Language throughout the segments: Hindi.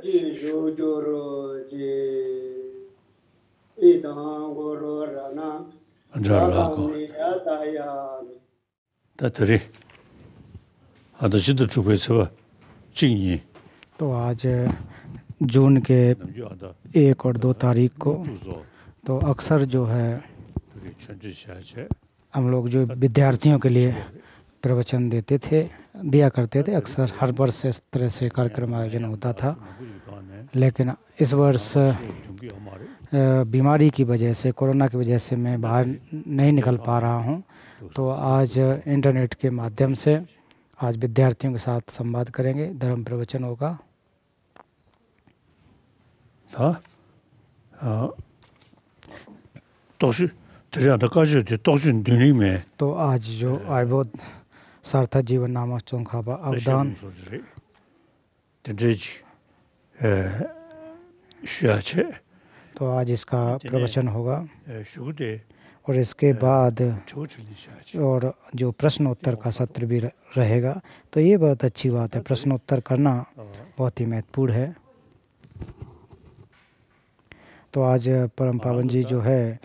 ji ju ju ro ji i dang go ro ra na Andra lago. ni ya da ya Tatari. Ada jida chukwe sewa jingyi. तो आज जून के 1 और 2 तारीख को तो अक्सर जो है हम लोग जो विद्यार्थियों के लिए प्रवचन दिया करते थे, अक्सर हर वर्ष इस तरह से कार्यक्रम आयोजन होता था। लेकिन इस वर्ष बीमारी की वजह से, कोरोना की वजह से मैं बाहर नहीं निकल पा रहा हूं, तो आज इंटरनेट के माध्यम से आज विद्यार्थियों के साथ संवाद करेंगे, धर्म प्रवचन होगा। तो आज जो आयुर्वेद सार्थक जीवन नामक चौखाबा अवदान तो आज इसका प्रवचन होगा और इसके बाद और जो प्रश्न उत्तर का सत्र भी रहेगा। तो ये बहुत अच्छी बात है, प्रश्न उत्तर करना बहुत ही महत्वपूर्ण है। तो आज परम पावन जी जो है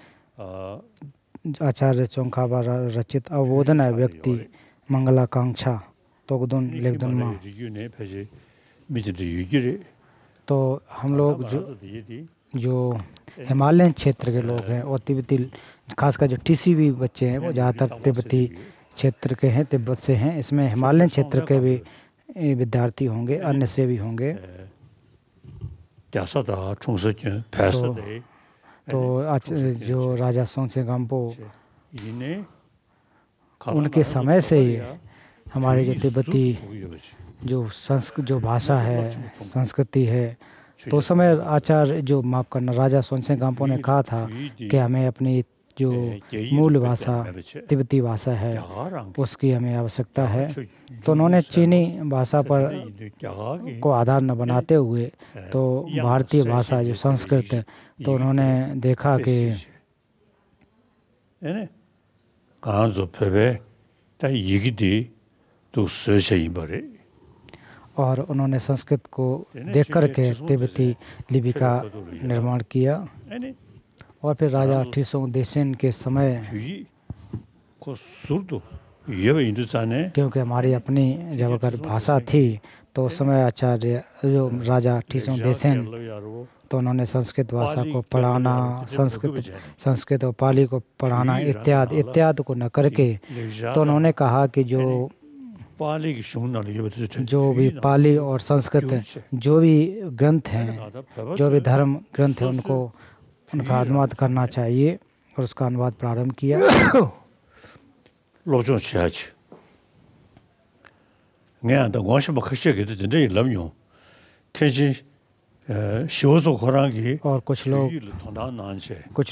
आचार्य चौखाबा रचित अवबोधन है व्यक्ति मंगलाकांक्षा तोगदुन लेगदुनमा। तो हम लोग जो हिमालयन क्षेत्र के लोग हैं और तिब्बती, खासकर जो टीसीबी बच्चे हैं वो ज़्यादातर तिब्बती क्षेत्र के हैं, तिब्बत से हैं। इसमें हिमालयन क्षेत्र के भी विद्यार्थी होंगे, अन्य से भी होंगे। तो जो राजा सोनसे गाम्पो उनके समय से ही हमारे जो तिब्बती जो भाषा है, संस्कृति है, तो उस समय आचार्य जो माफ़ करना राजा सोनसे गाम्पो ने कहा था कि हमें अपनी जो मूल भाषा तिब्बती भाषा है उसकी हमें आवश्यकता है। तो उन्होंने चीनी भाषा पर को आधार न बनाते हुए तो भारतीय भाषा जो संस्कृत, तो उन्होंने देखा कि और उन्होंने संस्कृत को देख कर के तिब्बती लिपि का निर्माण किया। और फिर राजा ठिसोंग देसेन के समय, क्योंकि हमारी अपनी जब अगर भाषा थी तो उस समय आचार्य जो राजा ठिसोंग देसेन तो उन्होंने संस्कृत भाषा को पढ़ाना, संस्कृत और पाली को पढ़ाना इत्यादि को न करके, तो उन्होंने कहा कि जो भी पाली और संस्कृत जो भी ग्रंथ हैं, जो भी धर्म ग्रंथ हैं, उनका अनुवाद करना चाहिए और उसका अनुवाद प्रारंभ किया। और कुछ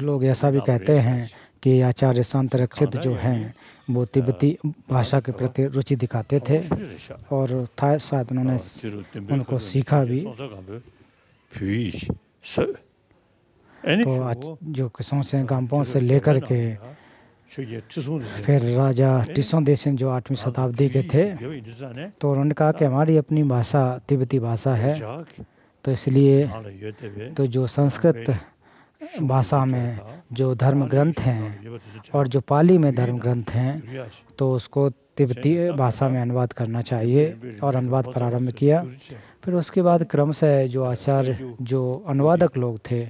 लोग ऐसा भी कहते हैं कि आचार्य संत रक्षित जो हैं वो तिब्बती भाषा के प्रति रुचि दिखाते थे और शायद उन्होंने उनको सीखा भी। तो जो सोनसे गाम्पो से लेकर के फिर राजा टिसोंग देसेन जो 8वीं शताब्दी के थे, तो उन्होंने कहा कि हमारी अपनी भाषा तिब्बती भाषा है, तो इसलिए तो जो संस्कृत भाषा में जो धर्म ग्रंथ हैं और जो पाली में धर्म ग्रंथ हैं तो उसको तिब्बती भाषा में अनुवाद करना चाहिए और अनुवाद प्रारंभ किया। फिर उसके बाद क्रमशः जो आचार्य जो अनुवादक लोग थे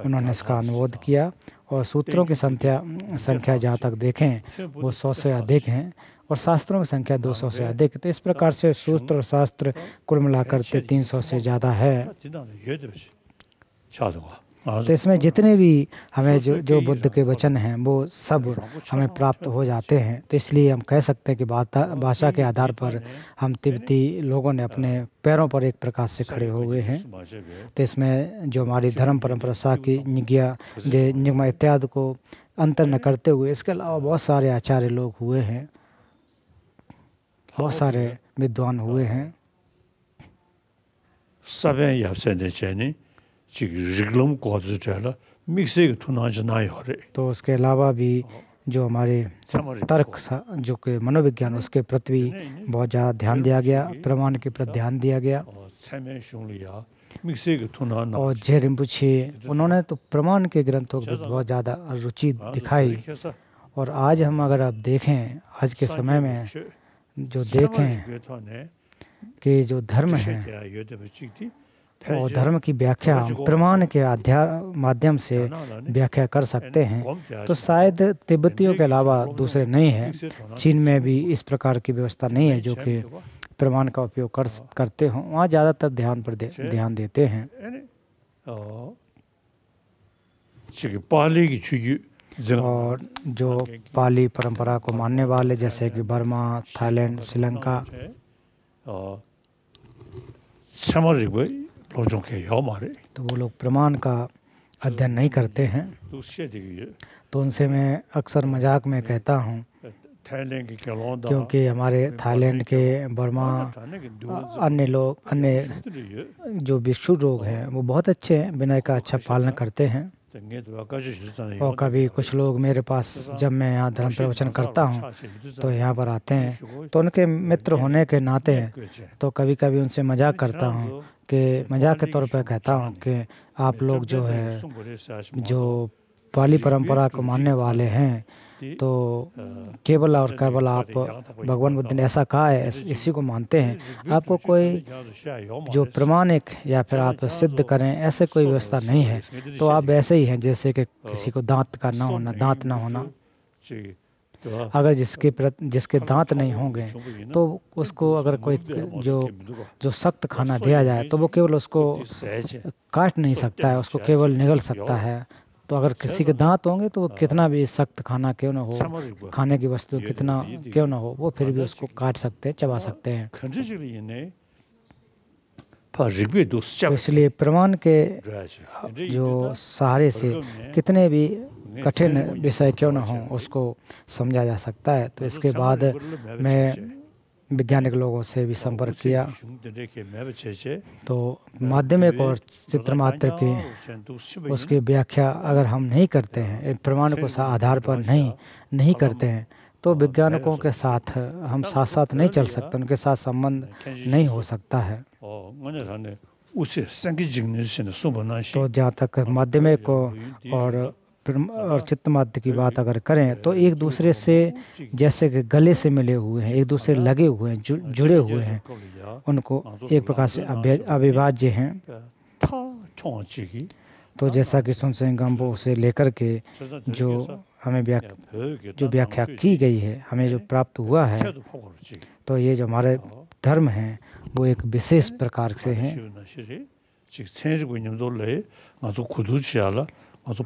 उन्होंने इसका अनुवाद किया और सूत्रों की संख्या जहाँ तक देखें वो 100 से अधिक हैं और शास्त्रों की संख्या 200 से अधिक। तो इस प्रकार से सूत्र और शास्त्र कुल मिलाकर 300 से ज़्यादा है। तो इसमें जितने भी हमें जो बुद्ध के वचन हैं वो सब हमें प्राप्त हो जाते हैं। तो इसलिए हम कह सकते हैं कि भाषा के आधार पर हम तिब्बती लोगों ने अपने पैरों पर एक प्रकार से खड़े हो गए हैं। तो इसमें जो हमारी धर्म परंपरा साकी निगमा इत्यादि को अंतर न करते हुए इसके अलावा बहुत सारे आचार्य लोग हुए हैं, बहुत सारे विद्वान हुए हैं। तो उसके अलावा भी जो हमारे तर्क जो कि मनोविज्ञान उसके प्रति बहुत ज़्यादा ध्यान दिया गया, प्रमाण के प्रति ध्यान दिया गया। और जे रिम्पुछे उन्होंने तो प्रमाण के ग्रंथों को बहुत ज़्यादा रुचि दिखाई। और आज हम अगर आप देखें, आज के समय में जो देखें कि जो धर्म है और धर्म की व्याख्या प्रमाण के माध्यम से व्याख्या कर सकते हैं, तो शायद तिब्बतियों के अलावा दूसरे नहीं हैं। चीन में भी इस प्रकार की व्यवस्था नहीं है जो कि प्रमाण का उपयोग करते हों। वहाँ ज़्यादातर ध्यान देते हैं। और जो पाली परंपरा को मानने वाले जैसे कि बर्मा, थाईलैंड, श्रीलंका, तो वो लोग प्रमाण का अध्ययन नहीं करते हैं। तो उनसे मैं अक्सर मजाक में कहता हूँ, क्योंकि हमारे थाईलैंड के, बर्मा, अन्य जो भिक्षु लोग हैं वो बहुत अच्छे हैं, विनय का अच्छा पालन करते हैं। और कभी कुछ लोग मेरे पास, जब मैं यहाँ धर्म प्रवचन करता हूँ तो यहाँ पर आते हैं, तो उनके मित्र होने के नाते तो कभी कभी उनसे मजाक करता हूँ कि मजाक के तौर पर कहता हूँ कि आप लोग जो है जो पाली परंपरा को मानने वाले हैं, तो केवल और केवल आप भगवान बुद्ध ने ऐसा कहा है इसी को मानते हैं। आपको कोई जो प्रमाणिक या फिर आप सिद्ध करें ऐसे कोई व्यवस्था नहीं है। तो आप वैसे ही हैं जैसे कि किसी को दांत का ना होना, दांत ना होना। अगर जिसके दांत नहीं होंगे तो उसको अगर कोई जो सख्त खाना दिया जाए तो वो केवल उसको काट नहीं सकता है, उसको केवल निगल सकता है। तो अगर किसी के दांत होंगे तो वो कितना भी सख्त खाना क्यों ना हो, खाने की वस्तु कितना क्यों ना हो, वो फिर भी उसको काट सकते हैं, चबा सकते हैं। तो इसलिए प्रमाण के जो सहारे से कितने भी कठिन विषय क्यों ना हो उसको समझा जा सकता है। तो इसके बाद मैं वैज्ञानिक लोगों से भी संपर्क किया, तो माध्यमिक और चित्रमात्र की उसकी व्याख्या अगर हम नहीं करते हैं, प्रमाण को आधार पर नहीं करते हैं, तो वैज्ञानिकों के साथ हम साथ साथ नहीं चल सकते, उनके साथ संबंध नहीं हो सकता है। तो जहाँ तक माध्यमिक और चित्तमात्र की बात अगर करें तो एक दूसरे से जैसे कि गले से मिले हुए हैं, एक दूसरे लगे हुए हैं, जुड़े हुए हैं, उनको एक प्रकार से अविभाज्य हैं। तो जैसा कि सुनसेन गम्पो से लेकर के जो हमें व्याख्या की गई है, हमें जो प्राप्त हुआ है, तो ये जो हमारे धर्म हैं वो एक विशेष प्रकार से हैं।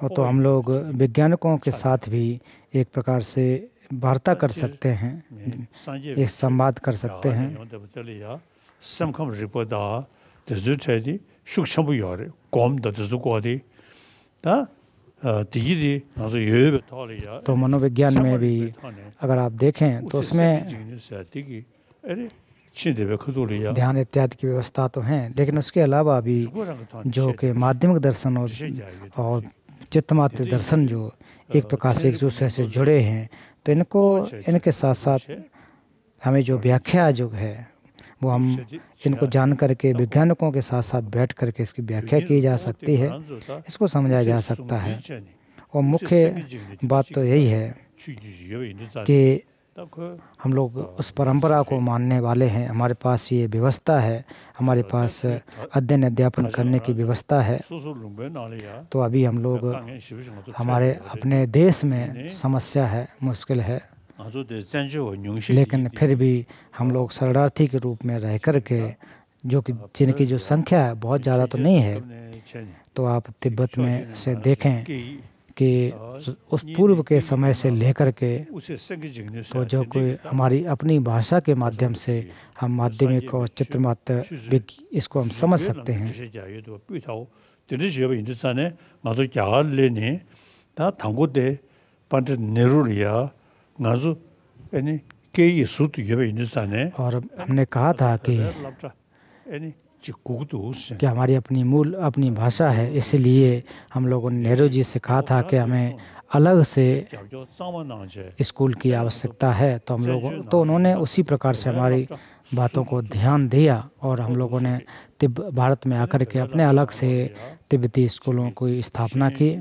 तो हम लोग वैज्ञानिकों के साथ भी एक प्रकार से वार्ता कर सकते हैं, एक संवाद कर सकते हैं। तो मनोविज्ञान में भी अगर आप देखें तो उसमें ध्यान इत्यादि की व्यवस्था तो है, लेकिन उसके अलावा भी जो कि माध्यमिक दर्शन और चित्तमात्र दर्शन जो एक प्रकार से एक दूसरे से जुड़े हैं, तो इनके साथ साथ हमें जो व्याख्या जो है वो हम इनको जान करके वैज्ञानिकों के साथ साथ बैठ करके इसकी व्याख्या की जा सकती है, इसको समझा जा सकता है। और मुख्य बात तो यही है कि हम लोग उस परंपरा को मानने वाले हैं, हमारे पास ये व्यवस्था है, हमारे पास अध्ययन अध्यापन करने की व्यवस्था है। तो अभी हम लोग हमारे अपने देश में समस्या है, मुश्किल है, लेकिन फिर भी हम लोग शरणार्थी के रूप में रह कर के जिनकी जो संख्या है बहुत ज़्यादा तो नहीं है। तो आप तिब्बत में से देखें कि उस पूर्व के समय से लेकर के तो जो कोई हमारी अपनी भाषा के माध्यम से हम माध्यमिक और चित्रमात्र इसको हम समझ सकते हैं। और हमने कहा था कि हमारी अपनी भाषा है, इसलिए हम लोगों ने नेहरू जी से कहा था कि हमें अलग से स्कूल की आवश्यकता है। तो उन्होंने उसी प्रकार से हमारी बातों को ध्यान दिया और हम लोगों ने भारत में आकर के अपने अलग से तिब्बती स्कूलों की स्थापना की।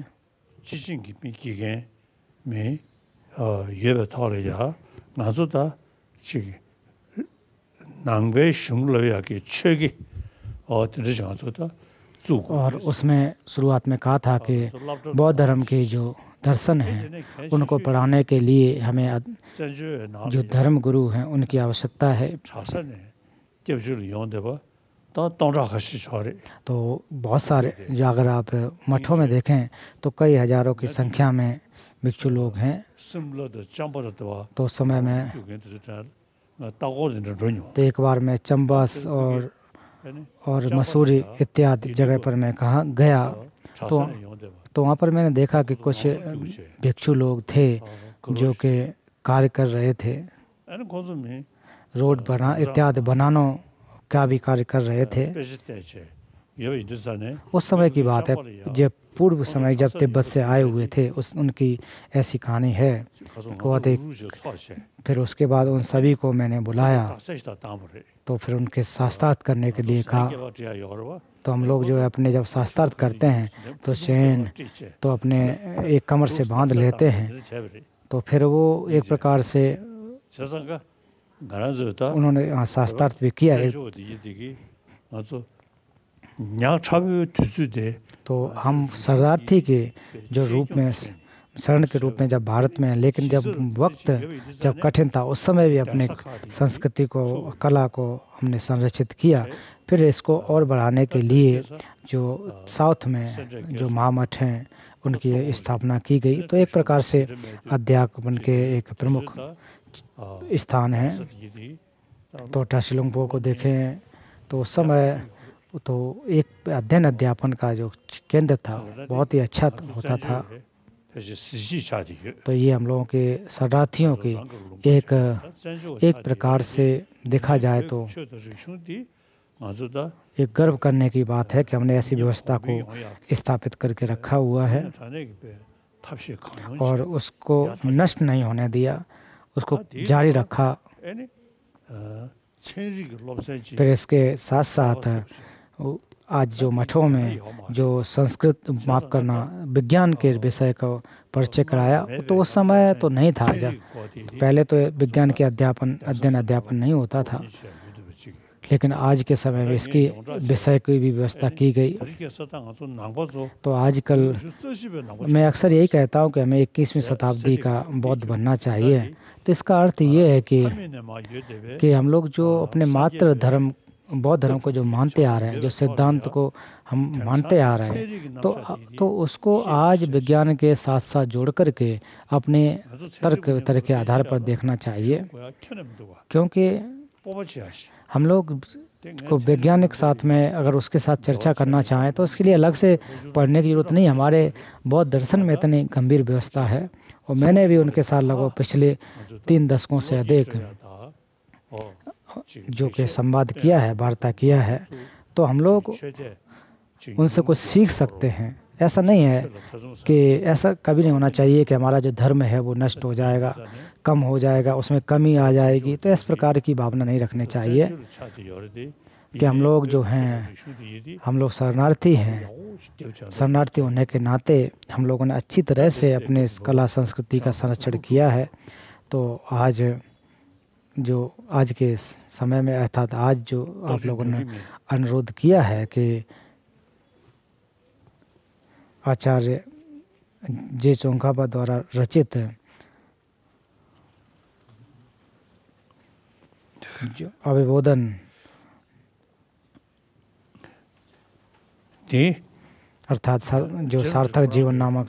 और उसमें शुरुआत में कहा था कि बौद्ध धर्म के जो दर्शन हैं उनको पढ़ाने के लिए हमें जो धर्म गुरु हैं उनकी आवश्यकता है। तो बहुत सारे जो अगर आप मठों में देखें तो कई हजारों की संख्या में भिक्षु लोग हैं। तो उस समय में तो एक बार मैं चंबास और मसूरी इत्यादि जगह पर मैं कहाँ गया तो वहाँ पर मैंने देखा कि कुछ भिक्षु लोग थे जो कि कार्य कर रहे थे, रोड इत्यादि बनानों का भी कार्य कर रहे थे। उस समय की बात है जब पूर्व समय जब तिब्बत से आए हुए थे, उनकी ऐसी कहानी है। फिर उसके बाद उन सभी को मैंने बुलाया तो फिर उनके शास्त्रार्थ करने के लिए कहा। तो हम लोग जो है अपने जब शास्त्रार्थ करते हैं तो चैन तो अपने एक कमर से बांध लेते हैं। तो फिर वो एक प्रकार से उन्होंने शास्त्रार्थ भी किया। तो हम शरणार्थी के जो रूप में शरण के रूप में जब भारत में हैं, लेकिन जब वक्त जब कठिन था उस समय भी अपने संस्कृति को कला को हमने संरक्षित किया। फिर इसको और बढ़ाने के लिए जो साउथ में जो महामठ हैं उनकी स्थापना की गई। तो एक प्रकार से अध्यात्म के एक प्रमुख स्थान है। तो टाशिलुंगपो को देखें तो उस समय तो एक अध्ययन अध्यापन का जो केंद्र था बहुत ही अच्छा होता था। तो ये हम लोगों के शरणार्थियों की एक प्रकार से देखा जाए तो एक गर्व करने की बात है कि हमने ऐसी व्यवस्था को स्थापित करके रखा हुआ है और उसको नष्ट नहीं होने दिया, उसको जारी रखा। फिर इसके साथ साथ आज जो मठों में जो संस्कृत माफ करना विज्ञान के विषय को परिचय कराया तो उस समय तो नहीं था। जब पहले तो विज्ञान के अध्ययन अध्यापन नहीं होता था, लेकिन आज के समय में इसकी विषय की भी व्यवस्था की गई। तो आजकल मैं अक्सर यही कहता हूँ कि हमें 21वीं शताब्दी का बौद्ध बनना चाहिए। तो इसका अर्थ ये है कि हम लोग जो अपने मात्र धर्म बौद्ध धर्म को जो मानते आ रहे हैं, जो सिद्धांत को हम मानते आ रहे हैं, तो उसको आज विज्ञान के साथ साथ जोड़ करके अपने तर्क के आधार पर देखना चाहिए। क्योंकि हम लोग को वैज्ञानिक साथ में अगर उसके साथ चर्चा करना चाहें तो उसके लिए अलग से पढ़ने की जरूरत नहीं। हमारे बौद्ध दर्शन में इतनी गंभीर व्यवस्था है और मैंने भी उनके साथ लगभग पिछले 3 दशकों से अधिक जो कि संवाद किया है, वार्ता किया है। तो हम लोग उनसे कुछ सीख सकते हैं। ऐसा नहीं है कि ऐसा कभी नहीं होना चाहिए कि हमारा जो धर्म है वो नष्ट हो जाएगा, कम हो जाएगा, उसमें कमी आ जाएगी। तो इस प्रकार की भावना नहीं रखनी चाहिए कि हम लोग जो हैं, हम लोग शरणार्थी हैं। शरणार्थी होने के नाते हम लोगों ने अच्छी तरह से अपने कला संस्कृति का संरक्षण किया है। तो आज के समय में अर्थात आज जो आप लोगों ने अनुरोध किया है कि आचार्य जे चोंगखापा द्वारा रचित जो अभिबोधन अर्थात जो सार्थक जीवन नामक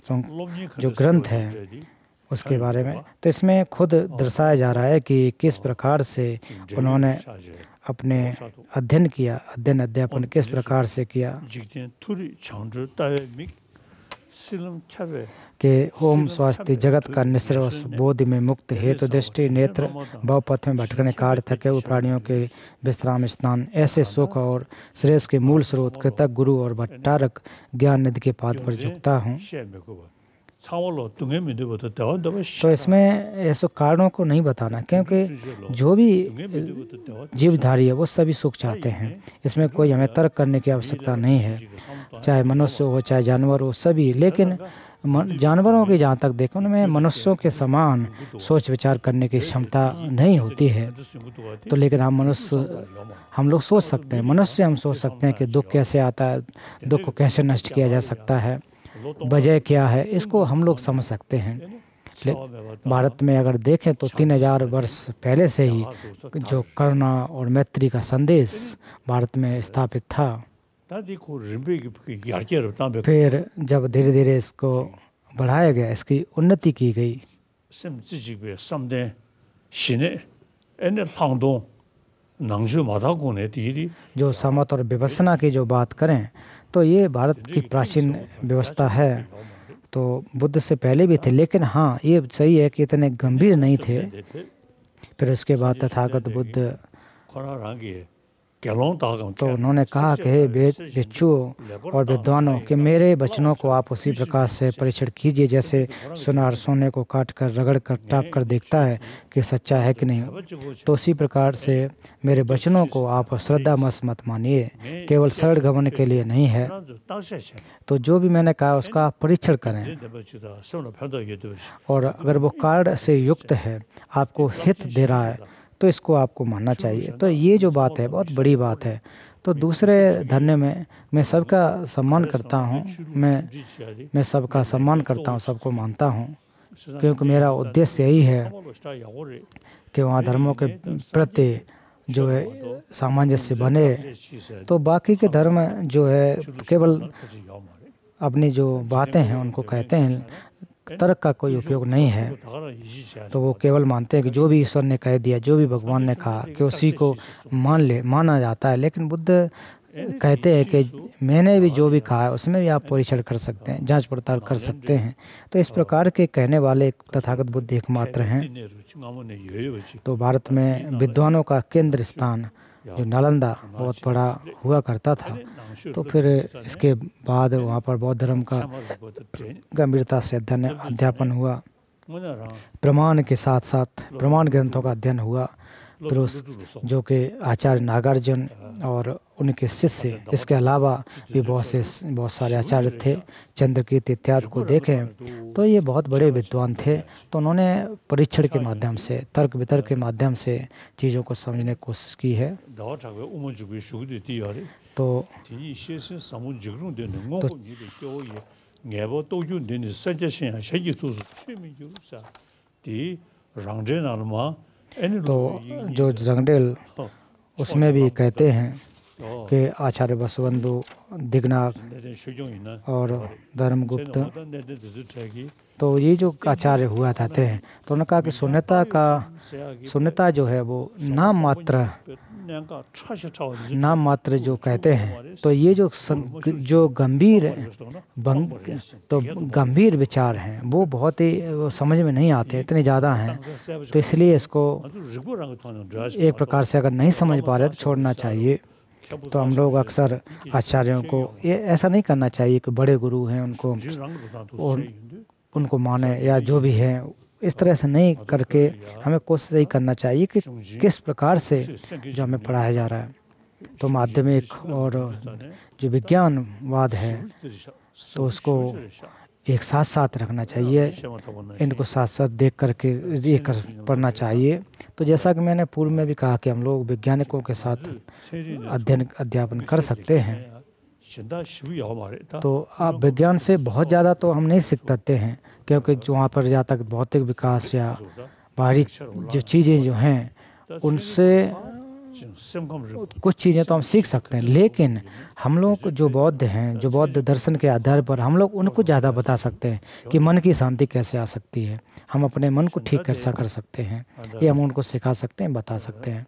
जो ग्रंथ है उसके बारे में, तो इसमें खुद दर्शाया जा रहा है कि किस प्रकार से उन्होंने अपने अध्ययन अध्यापन किस प्रकार से किया कि ओम स्वास्थ्य जगत का निश्चय बोधि में मुक्त हेतु दृष्टि नेत्र भवपथ में भटकने कार्य थके हुए प्राणियों के विश्राम स्थान ऐसे सुख और श्रेष्ठ के मूल स्रोत कृतज्ञ गुरु और भट्टारक ज्ञान निधि के पाद पर झुकता हूँ। तो इसमें ऐसे कारणों को नहीं बताना, क्योंकि जो भी जीवधारी है वो सभी सुख चाहते हैं। इसमें कोई हमें तर्क करने की आवश्यकता नहीं है, चाहे मनुष्य हो चाहे जानवर हो, सभी। लेकिन जानवरों की जहाँ तक देखो, उनमें मनुष्यों के समान सोच विचार करने की क्षमता नहीं होती है। तो लेकिन हम लोग सोच सकते हैं, मनुष्य हम सोच सकते हैं कि दुख कैसे आता है, दुख को कैसे नष्ट किया जा सकता है, वजह क्या है, इसको हम लोग समझ सकते हैं। भारत में अगर देखें तो 3000 वर्ष पहले से ही जो करुणा और मैत्री का संदेश भारत में स्थापित था। फिर जब धीरे धीरे इसको बढ़ाया गया, इसकी उन्नति की गई। जो समत और विपस्सना की जो बात करें तो ये भारत की प्राचीन व्यवस्था है, तो बुद्ध से पहले भी थे, लेकिन हाँ ये सही है कि इतने गंभीर नहीं थे। फिर उसके बाद तथागत बुद्ध तो उन्होंने कहा कि हे भिक्षुओं और विद्वानों कि मेरे वचनों को आप उसी प्रकार से परीक्षण कीजिए जैसे सुनार सोने को काट कर रगड़ कर टाप कर देखता है कि सच्चा है कि नहीं। तो उसी प्रकार से मेरे वचनों को आप श्रद्धा मत मानिए, केवल सरल गमन के लिए नहीं है। तो जो भी मैंने कहा उसका आप परीक्षण करें, और अगर वो कारण से युक्त है, आपको हित दे रहा है, तो इसको आपको मानना चाहिए। तो ये जो बात है बहुत बड़ी बात है। तो दूसरे धर्म में मैं सबका सम्मान करता हूँ, मैं सबका सम्मान करता हूँ, सबको मानता हूँ, क्योंकि मेरा उद्देश्य यही है कि वहाँ धर्मों के प्रति जो है सामंजस्य बने। तो बाकी के धर्म जो है केवल अपनी जो बातें हैं उनको कहते हैं, तर्क का कोई उपयोग नहीं है। तो वो केवल मानते हैं कि जो भी ईश्वर ने कह दिया, जो भी भगवान ने कहा कि उसी को माना जाता है। लेकिन बुद्ध कहते हैं कि मैंने भी जो भी कहा है उसमें भी आप परीक्षण कर सकते हैं, जांच पड़ताल कर सकते हैं। तो इस प्रकार के कहने वाले तथागत बुद्ध एकमात्र हैं। तो भारत में विद्वानों का केंद्र स्थान जो नालंदा बहुत बड़ा हुआ करता था। तो फिर इसके बाद वहाँ पर बौद्ध धर्म का गंभीरता से अध्यापन हुआ, प्रमाण के साथ साथ प्रमाण ग्रंथों का अध्ययन हुआ। फिर उस जो कि आचार्य नागार्जुन और उनके शिष्य, इसके अलावा भी बहुत सारे आचार्य थे, चंद्रकीर्ति इत्यादि को देखें तो ये बहुत बड़े विद्वान थे। तो उन्होंने परीक्षण के माध्यम से, तर्क वितर्क के माध्यम से चीज़ों को समझने की कोशिश की है। तो जो जंगडेल उसमें भी कहते हैं कि आचार्य बसवंतु, दिगनाग और धर्मगुप्त, तो ये जो आचार्य हुआ करते हैं, तो उन्होंने कहा कि शून्यता जो है वो नाम मात्र जो कहते हैं। तो ये जो गंभीर विचार हैं वो बहुत ही समझ में नहीं आते, इतने ज़्यादा हैं। तो इसलिए इसको एक प्रकार से अगर नहीं समझ पा रहे तो छोड़ना चाहिए। तो हम लोग अक्सर आचार्यों को ये ऐसा नहीं करना चाहिए कि बड़े गुरु हैं उनको माने या जो भी है, इस तरह से नहीं करके हमें कोशिश यही करना चाहिए कि किस प्रकार से जो हमें पढ़ाया जा रहा है। तो माध्यमिक और जो विज्ञानवाद है तो उसको एक साथ साथ रखना चाहिए, इनको साथ साथ देख करके पढ़ना चाहिए। तो जैसा कि मैंने पूर्व में भी कहा कि हम लोग वैज्ञानिकों के साथ अध्यापन कर सकते हैं। तो आप विज्ञान से बहुत ज़्यादा तो हम नहीं सीख सकते हैं, क्योंकि वहाँ पर जहाँ तक भौतिक विकास या बाहरी जो चीज़ें जो हैं उनसे कुछ चीज़ें तो हम सीख सकते हैं। लेकिन हम लोग जो बौद्ध हैं, जो बौद्ध दर्शन के आधार पर हम लोग उनको ज़्यादा बता सकते हैं कि मन की शांति कैसे आ सकती है, हम अपने मन को ठीक कैसा कर सकते हैं, ये हम उनको सिखा सकते हैं, बता सकते हैं।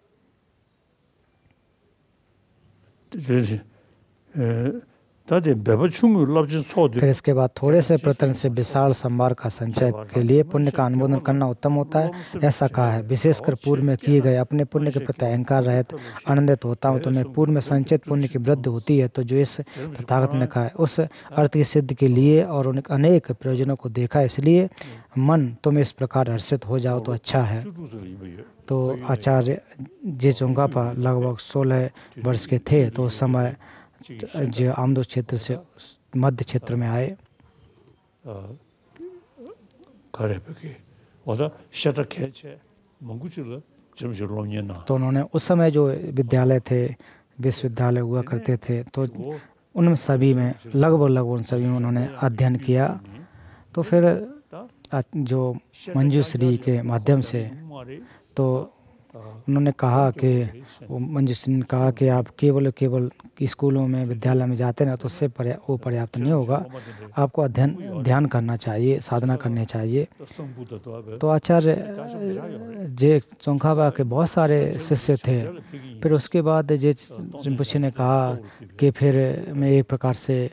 फिर इसके बाद थोड़े से प्रयत्न से विशाल संभार का संचय के लिए पुण्य का अनुमोदन करना उत्तम होता है। ऐसा कहा है, विशेषकर पूर्व में किए गए अपने पुण्य के प्रति अहंकार रहित आनंदित होता हूँ तो मैं पूर्व में संचित पुण्य की वृद्धि होती है। तो जो इस तथागत ने कहा है उस अर्थ की सिद्धि के लिए और उन अनेक प्रयोजनों को देखा, इसलिए मन तुम इस प्रकार हर्षित हो जाओ तो अच्छा है। तो आचार्य जे चोंगापा लगभग 16 वर्ष के थे तो उस समय जो आमदो क्षेत्र से मध्य क्षेत्र में आए। तो उन्होंने उस समय जो विद्यालय थे, विश्वविद्यालय हुआ करते थे, तो उन सभी में लगभग उन सभी में उन्होंने अध्ययन किया। तो फिर जो मंजूश्री के माध्यम से तो उन्होंने कहा कि मंजूश्री ने कहा कि आप केवल स्कूलों में विद्यालय में जाते हैं तो उससे वो पर्याप्त नहीं होगा, आपको अध्ययन ध्यान करना चाहिए, साधना करनी चाहिए। तो आचार्य जे चोंखाबा के बहुत सारे शिष्य थे। फिर उसके बाद जे रिम्पोछे ने कहा कि फिर मैं एक प्रकार से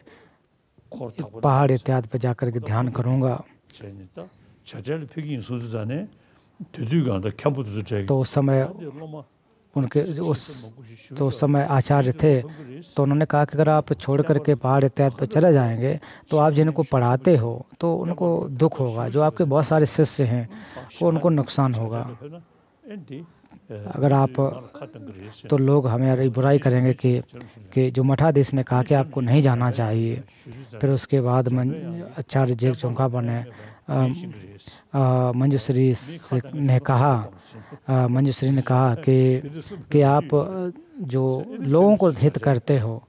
पहाड़ इत्यादि पर जाकर के ध्यान करूँगा। तो उस समय उस समय आचार्य थे तो उन्होंने कहा कि अगर आप छोड़ करके पहाड़ इत्यादि पर चले जाएंगे तो आप जिनको पढ़ाते हो तो उनको दुख होगा, जो आपके बहुत सारे शिष्य हैं वो उनको नुकसान होगा। अगर आप तो लोग हमें बुराई करेंगे कि जो मठाधीश ने कहा कि आपको नहीं जाना चाहिए। फिर उसके बाद आचार्य जे चोंगापा ने मंजूश्री ने कहा कि आप जो लोगों को हित करते हो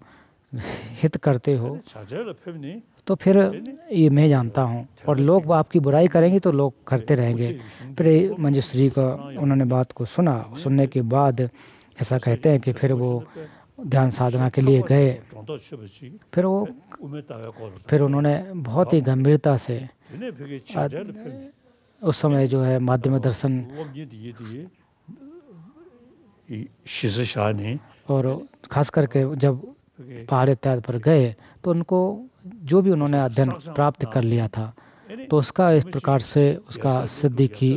तो फिर ये मैं जानता हूँ, और लोग आपकी बुराई करेंगे तो लोग करते रहेंगे। फिर मंजूश्री का उन्होंने बात को सुनने के बाद ऐसा कहते हैं कि फिर वो ध्यान साधना के लिए गए। फिर उन्होंने बहुत ही गंभीरता से उस समय जो है माध्यम दर्शन और खास करके जब पहाड़ इत्यादि पर गए तो उनको जो भी उन्होंने अध्ययन प्राप्त कर लिया था तो उसका एक प्रकार से उसका सिद्धि की।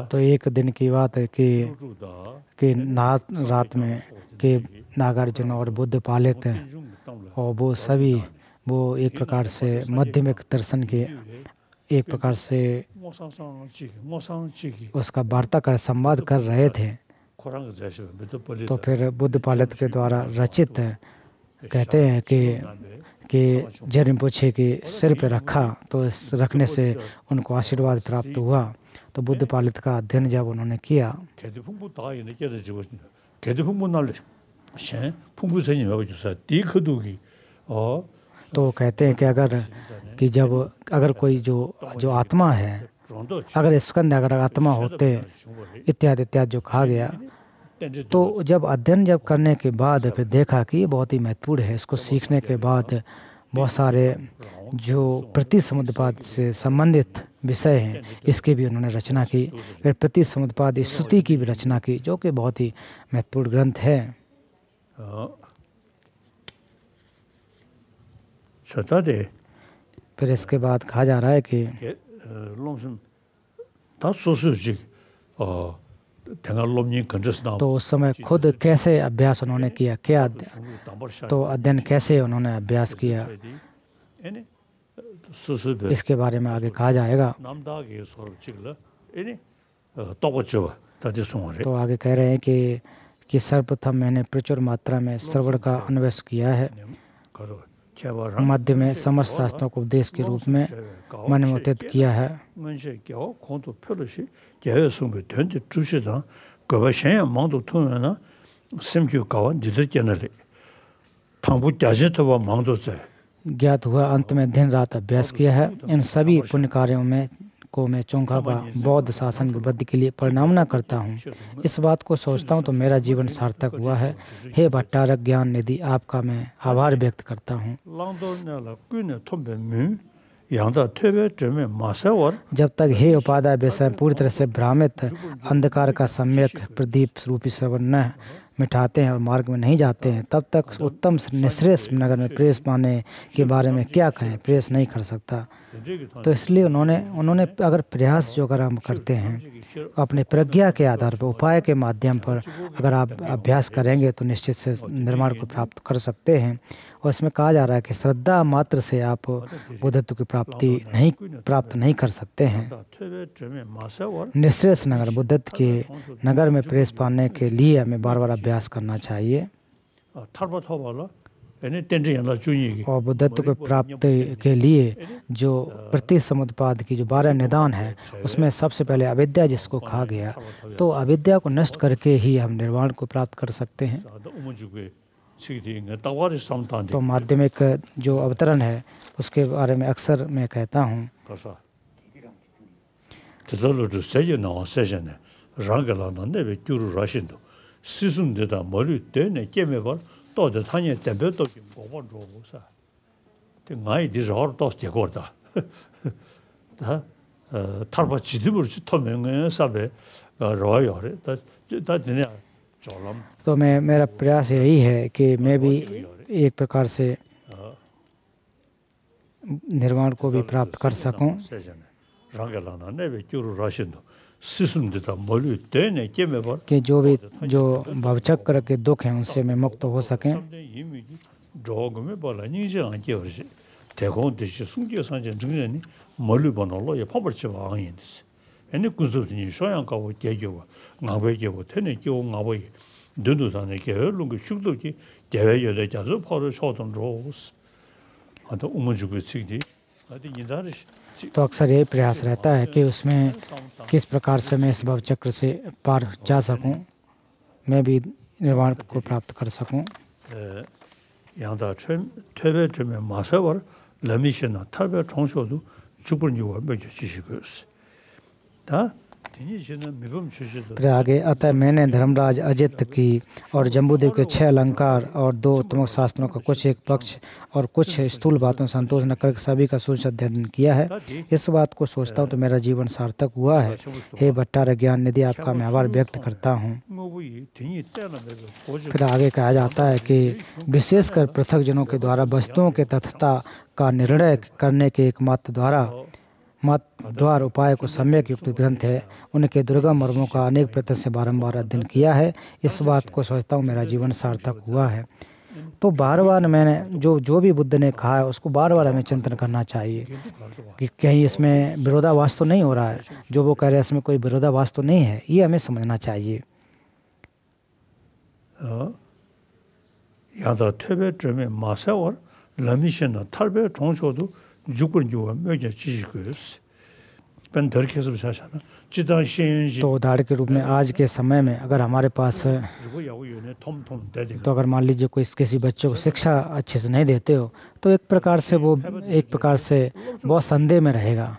तो एक दिन की बात है कि रात में कि नागार्जुन और बुद्ध पालित और वो एक प्रकार से माध्यमिक दर्शन के एक प्रकार से उसका वार्ता कर संवाद कर रहे थे। तो फिर बुद्ध पालित के द्वारा रचित कहते हैं कि जे रिम्पोछे के सिर पे रखा तो इस रखने से उनको आशीर्वाद प्राप्त हुआ। तो बुद्ध पालित का अध्ययन जब उन्होंने किया तो कहते हैं कि अगर कोई जो आत्मा है, अगर स्कंद अगर आत्मा होते इत्यादि जो कहा गया, तो जब अध्ययन करने के बाद फिर देखा कि ये बहुत ही महत्वपूर्ण है। इसको सीखने के बाद बहुत सारे जो प्रतिसमुद्पाद से संबंधित विषय हैं इसकी भी उन्होंने रचना की। फिर प्रतिसमुद्पाद स्तुति की भी रचना की जो कि बहुत ही महत्वपूर्ण ग्रंथ है। फिर इसके बाद कहा जा रहा है कि तो उस समय खुद कैसे अभ्यास उन्होंने किया, क्या तो अध्ययन कैसे उन्होंने अभ्यास किया, इसके बारे में आगे कहा जाएगा। तो आगे कह रहे हैं कि सर्वप्रथम मैंने प्रचुर मात्रा में श्रवण का अन्वेषण किया है। मध्य में समस्त शास्त्रों को उपदेश के रूप में मनोमोहित किया है। ज्ञात हुआ अंत में दिन रात अभ्यास किया है। इन सभी पुण्य कार्यों में को मैं चोंखापा बौद्ध शासन की वृद्धि के लिए परिणामना करता हूँ। इस बात को सोचता हूँ तो मेरा जीवन सार्थक हुआ है। हे भट्टारक ज्ञान निधि, आपका मैं आभार व्यक्त करता हूँ। जब तक हे उपाध्याय विषय पूरी तरह से भ्रामित अंधकार का सम्यक प्रदीप रूपी श्रवण न मिटाते हैं और मार्ग में नहीं जाते हैं, तब तक उत्तम निःश्रेष्ठ नगर में प्रवेश पाने के बारे में क्या कहें, प्रवेश नहीं कर सकता। तो इसलिए उन्होंने अगर प्रयास जो अगर हम करते हैं अपने प्रज्ञा के आधार पर, उपाय के माध्यम पर अगर आप अभ्यास करेंगे तो निश्चित से निर्माण को प्राप्त कर सकते हैं। और इसमें कहा जा रहा है कि श्रद्धा मात्र से आप बुद्धत्व की प्राप्त नहीं कर सकते हैं। निःश्रेष्ठ नगर बुद्धत्व के नगर में प्रवेश पाने के लिए हमें बार बार अभ्यास करना चाहिए। और बुद्धत्व को प्राप्ति के लिए जो प्रतिसमुत्पाद की जो 12 निदान है, उसमें सबसे पहले अविद्या जिसको कहा गया, तो अविद्या को नष्ट करके ही हम निर्वाण को प्राप्त कर सकते हैं। तो माध्यमिक जो अवतरण है उसके बारे में अक्सर मैं कहता हूँ। 또 타니 대표도 고번 줘보사. 나이 디저로 또 되고다. 다 탈바 지도를 터명에 사베 रोय तो मेरा प्रयास यही है कि मैं भी एक प्रकार से निर्वाण को भी प्राप्त कर सकूं। कि जो भवचक्र के दुख हैं उनसे मैं मुक्त हो सकें। तो अक्सर यही प्रयास रहता है कि उसमें किस प्रकार से मैं इस भवचक्र से पार जा सकूं, मैं भी निर्वाण को प्राप्त कर सकूं। फिर आगे अतः मैंने धर्मराज अजित की और जम्बूदेव के 6 अलंकार और 2 उत्तम शास्त्रों का कुछ एक पक्ष और कुछ स्थूल बातों से संतोष न करके सभी का सूक्ष्म अध्ययन किया है। इस बात को सोचता हूँ तो मेरा जीवन सार्थक हुआ है। हे भट्टारक ज्ञान निधि, आपका मैं आभार व्यक्त करता हूँ। फिर आगे कहा जाता है कि विशेषकर पृथक जनों के द्वारा वस्तुओं के तथ्यता का निर्णय करने के एकमात्र द्वार उपाय को सम्यक युक्त ग्रंथ है। उनके दुर्गम मर्मों का अनेक प्रयत्न से बारंबार अध्ययन किया है। इस बात को सोचता हूँ मेरा जीवन सार्थक हुआ है। तो बार बार मैंने जो भी बुद्ध ने कहा है उसको बार बार हमें चिंतन करना चाहिए कि कहीं इसमें विरोधाभास तो नहीं हो रहा है। जो वो कह रहे हैं इसमें कोई विरोधाभास तो नहीं है, ये हमें समझना चाहिए। तो उदाहरण के रूप में आज के समय में अगर हमारे पास तो अगर मान लीजिए कोई किसी बच्चे को शिक्षा अच्छे से नहीं देते हो तो एक प्रकार से बहुत संदेह में रहेगा।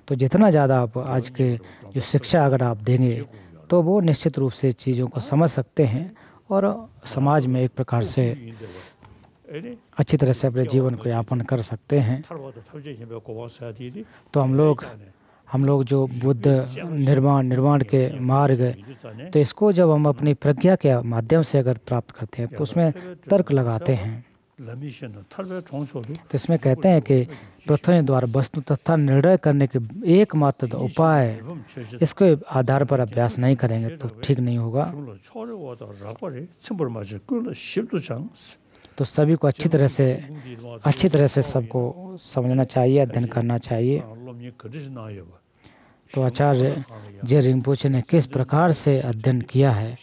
तो जितना ज़्यादा आप आज के जो शिक्षा अगर आप देंगे तो वो निश्चित रूप से चीज़ों को समझ सकते हैं और समाज में एक प्रकार से अच्छी तरह से अपने जीवन को यापन कर सकते हैं। तो हम लोग जो बुद्ध निर्वाण के मार्ग, तो इसको जब हम अपनी प्रज्ञा के माध्यम से अगर प्राप्त करते हैं तो उसमें तर्क लगाते हैं। तो इसमें कहते हैं कि प्रथम द्वारा वस्तु तथा निर्णय करने के एकमात्र उपाय, इसके आधार पर अभ्यास नहीं करेंगे तो ठीक नहीं होगा। तो सभी को अच्छी तरह से सबको समझना चाहिए, अध्ययन करना चाहिए। तो आचार्य जे रिम्पोचे ने किस प्रकार से अध्ययन किया है,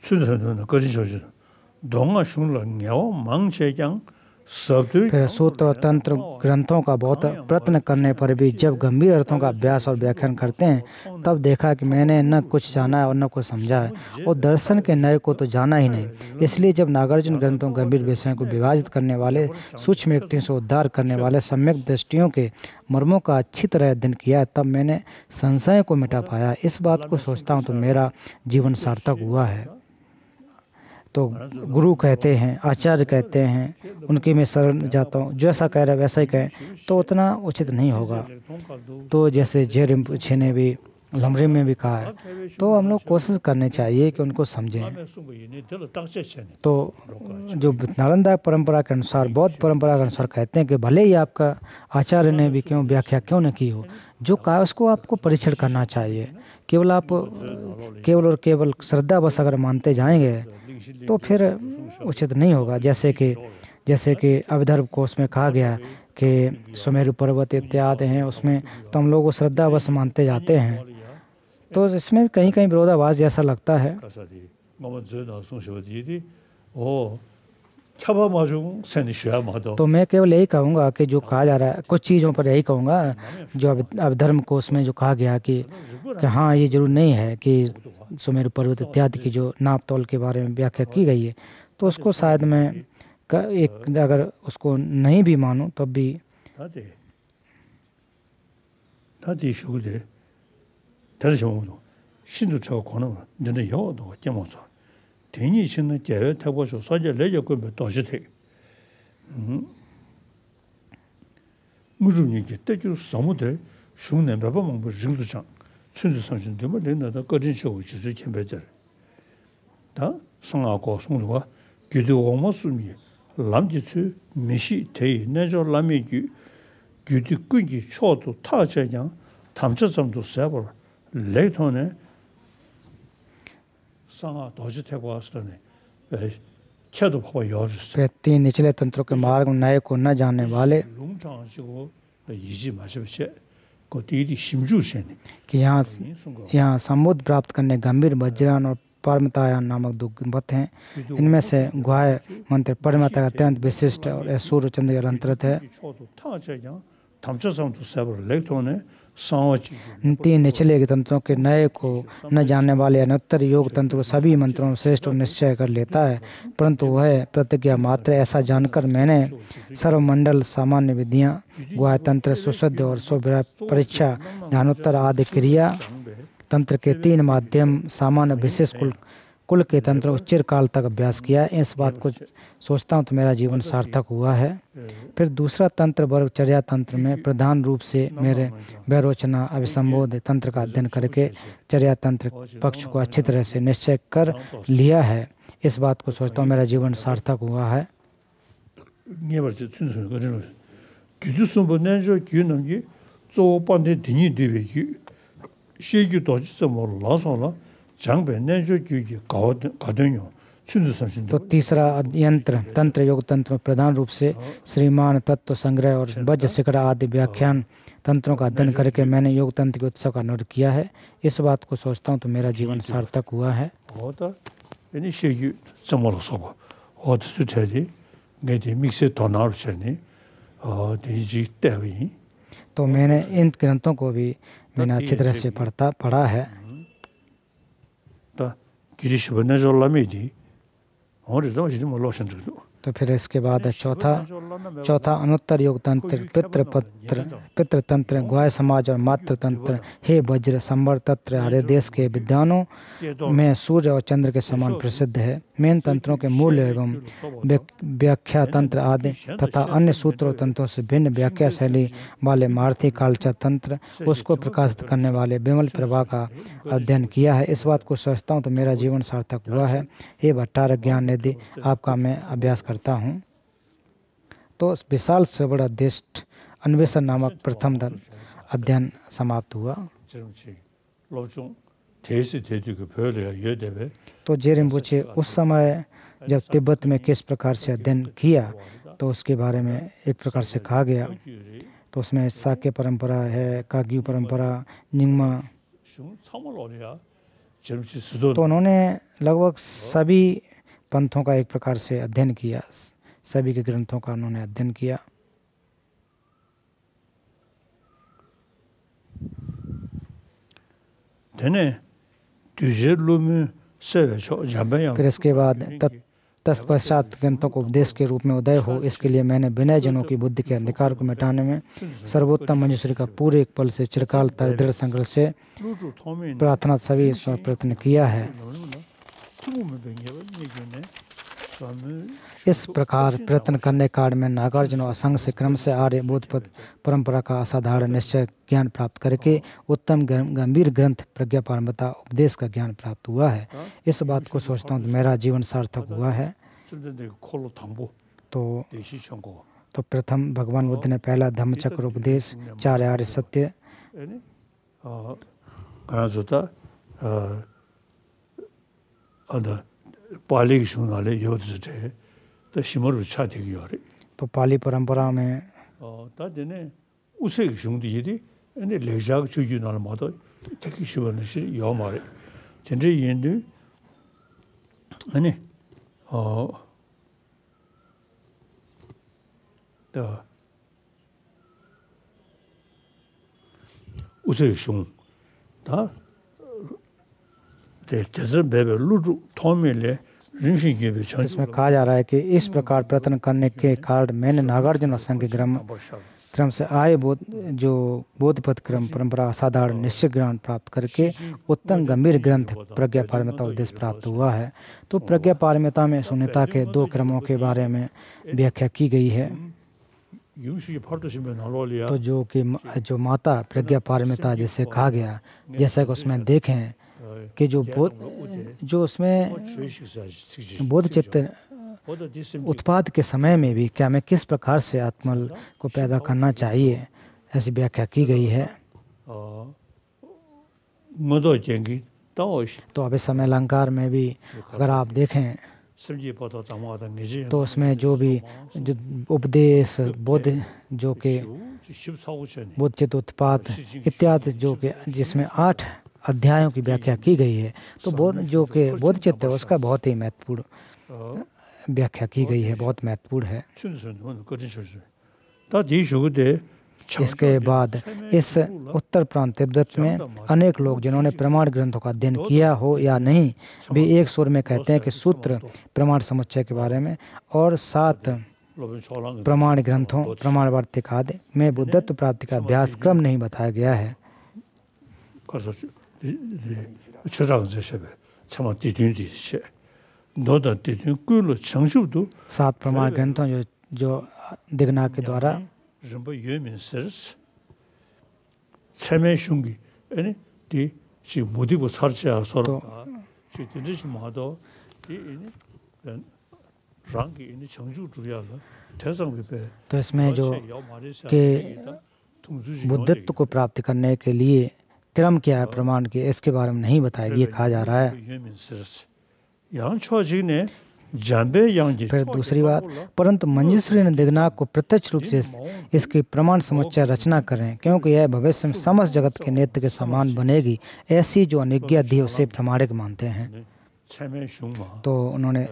춘선은 거진 조준 동아 슝러 냐오 망셰장 फिर सूत्र और तंत्र ग्रंथों का बहुत प्रयत्न करने पर भी जब गंभीर अर्थों का अभ्यास और व्याख्यान करते हैं तब देखा कि मैंने न कुछ जाना है और न कुछ समझा है और दर्शन के नए को तो जाना ही नहीं। इसलिए जब नागार्जुन ग्रंथों गंभीर विषयों को विभाजित करने वाले सूक्ष्म युक्तियों से उद्धार करने वाले सम्यक दृष्टियों के मर्मों का अच्छी तरह अध्ययन किया तब मैंने संशय को मिटा पाया। इस बात को सोचता हूँ तो मेरा जीवन सार्थक हुआ है। तो गुरु कहते हैं, आचार्य कहते हैं, उनकी मैं शरण जाता हूँ, जैसा कह रहे वैसा ही कहें तो उतना उचित नहीं होगा। तो जैसे जे रिम्पोछे ने भी लमरे में भी कहा है, तो हम लोग कोशिश करनी चाहिए कि उनको समझें। तो जो नालंदा परंपरा के अनुसार, बौद्ध परंपरा के अनुसार कहते हैं कि भले ही आपका आचार्य ने भी क्यों व्याख्या क्यों न की हो, जो कहा उसको आपको परीक्षण करना चाहिए। केवल आप केवल और केवल श्रद्धा बस अगर मानते जाएंगे तो फिर उचित नहीं होगा। जैसे कि अभिधर्म कोश में कहा गया कि सुमेरु पर्वत इत्यादि हैं, उसमें तो हम लोग वो श्रद्धा बस मानते जाते हैं, तो इसमें कहीं कहीं विरोधाभास जैसा लगता है। तो मैं केवल यही कहूँगा कि जो कहा जा रहा है, कुछ चीज़ों पर यही कहूँगा जो अभिधर्म कोश में जो कहा गया कि हाँ ये जरूर नहीं है कि सुमेरु पर्वत इत्यादि की जो नाप तोल के बारे में व्याख्या की गई है, तो उसको शायद मैं एक अगर उसको नहीं भी मानूं तब भी 람지츠 미시 대이 내저 람이기 규디꾼기 초도 타자장 탐처점도 세버 레이톤에 상아 도지태고 왔으네 켜도 봐봐 요르스 तीन निचले तंत्रों के मार्ग नए को न जानने वाले 롱장하시고 이지 마십시오 कोतीदी 심주세네 कि यहाँ समुद्र प्राप्त करने गंभीर वज्रान और परमतायान नामक दो गुंबद हैं। इनमें से गुहाय मंत्र परमता का अत्यंत विशिष्ट और सूर्य चंद्र के अलंकृत है। तीन निचले तंत्रों के नए को न जानने वाले अनुत्तर योग तंत्र सभी मंत्रों में श्रेष्ठ निश्चय कर लेता है, परंतु वह प्रतिज्ञा मात्र। ऐसा जानकर मैंने सर्वमंडल सामान्य विधियां, गुहाय तंत्र, सुशुद्ध और सुविधा परीक्षा, ध्यानोत्तर आदि क्रिया तंत्र के तीन माध्यम सामान्य विशेष कुल के तंत्रों को चिरकाल तक अभ्यास किया। इस बात को सोचता हूँ तो मेरा जीवन सार्थक हुआ है। फिर दूसरा तंत्र वर्ग चर्या तंत्र में प्रधान रूप से मेरे वैरोचना अभिसंबोध तंत्र का अध्ययन करके चर्या तंत्र पक्ष को अच्छी तरह से निश्चय कर लिया है। इस बात को सोचता हूँ मेरा जीवन सार्थक हुआ है। तो तीसरा यंत्र तंत्र योग तंत्र प्रधान रूप से श्रीमान तत्व संग्रह और वज्र शिखर आदि व्याख्यान तंत्रों का अध्ययन करके मैंने योग तंत्र के उत्सव का अनुरोध किया है। इस बात को सोचता हूँ तो मेरा जीवन सार्थक हुआ है। तो मैंने इन ग्रंथों को भी मैंने अच्छी तरह से पढ़ा है। तो फिर इसके बाद चौथा अनुत्तर योग तंत्र पितृ तंत्र गुहाय समाज और मातृ तंत्र। हे वज्र संवर तंत्र हरे देश के विद्वानों में सूर्य और चंद्र के समान प्रसिद्ध है। मेन तंत्रों के मूल एवं व्याख्या तंत्र आदि तथा अन्य सूत्रों तंत्रों से भिन्न व्याख्या शैली वाले मारुति कालचा तंत्र, उसको प्रकाशित करने वाले विमल प्रभा का अध्ययन किया है। इस बात को सोचता हूँ तो मेरा जीवन सार्थक हुआ है। हे भट्टारक ज्ञान निधि, आपका मैं अभ्यास करता हूँ। तो विशाल श्रवण अध्यष्ट अन्वेषण नामक प्रथम अध्ययन समाप्त हुआ। तो जे रिम्पोछे उस समय जब तिब्बत में किस प्रकार से अध्ययन किया तो उसके बारे में एक प्रकार से कहा गया। तो उसमें साक्य परंपरा है, काग्यू परंपरा, निंगमा तो उन्होंने लगभग सभी पंथों का एक प्रकार से अध्ययन किया, सभी के ग्रंथों का उन्होंने अध्ययन किया। फिर इसके बाद तत्पश्चात ग्रंथों को उपदेश के रूप में उदय हो, इसके लिए मैंने विनय जनों की बुद्धि के अंधकार को मिटाने में सर्वोत्तम मंजूश्री का पूरे एक पल से चिरकाल तक दृढ़ संघर्ष से प्रार्थना सभी ईश्वर प्रयत्न किया है। इस प्रकार प्रयत्न करने काल में नागार्जुन और असंग से क्रम से आर्य बोधपद परंपरा का असाधारण निश्चय ज्ञान प्राप्त करके उत्तम गंभीर ग्रंथ प्रज्ञा पारमिता उपदेश का ज्ञान प्राप्त हुआ है। इस बात को सोचता हूँ तो मेरा जीवन सार्थक हुआ है। तो प्रथम भगवान बुद्ध ने पहला धम्मचक्र उपदेश, 4 आर्य सत्य, तो पाली परंपरा में इसमें कहा जा रहा है कि इस प्रकार प्रयत्न करने के कारण मैंने नागार्जुन और संघ क्रम से आए बोधपथ क्रम परंपरा असाधारण निश्चित ज्ञान प्राप्त करके उत्तम गंभीर ग्रंथ प्रज्ञा पारमिता उपदेश प्राप्त हुआ है। तो प्रज्ञा पारमिता में शून्यता के 2 क्रमों के बारे में व्याख्या की गई है। तो जो माता प्रज्ञा पारमिता जिसे कहा गया, जैसा कि उसमें देखें कि जो उसमें बोध चित्त उत्पाद के समय में भी क्या मैं किस प्रकार से आत्मल को पैदा करना चाहिए, ऐसी व्याख्या की गई है। तो अब इस समय अलंकार में भी अगर आप देखें तो उसमें जो उपदेश बोध जो के बोध चित्त उत्पाद इत्यादि जो के जिसमें 8 अध्यायों की व्याख्या की गई है, तो बोध चित्त है उसका बहुत ही महत्वपूर्ण व्याख्या की गई है, बहुत महत्वपूर्ण है। इसके बाद इस उत्तर प्रांत तिब्बत में अनेक लोग जिन्होंने प्रमाण ग्रंथों का अध्ययन किया हो या नहीं, भी एक सुर में कहते हैं कि सूत्र प्रमाण समुच्चय के बारे में और 7 प्रमाण ग्रंथों प्रमाण वार्तिक आदि में बुद्धत्व प्राप्ति का अभ्यास क्रम नहीं बताया गया है। 7 प्रमाण ग्रंथों जो दिग्ना के द्वारा तो इसमें जो कि बुद्धत्व को प्राप्त करने के लिए क्रम क्या है प्रमाण के, इसके बारे में नहीं बताया, ये कहा जा रहा है। फिर दूसरी बात, परंतु मंजूश्री ने दिग्नाग को प्रत्यक्ष रूप से इसकी प्रमाण समुच्चय रचना करें, क्योंकि यह भविष्य में समस्त जगत के नेत्र के समान बनेगी, ऐसी जो अनिज्ञा दी उसे प्रमाणिक मानते हैं। तो उन्होंने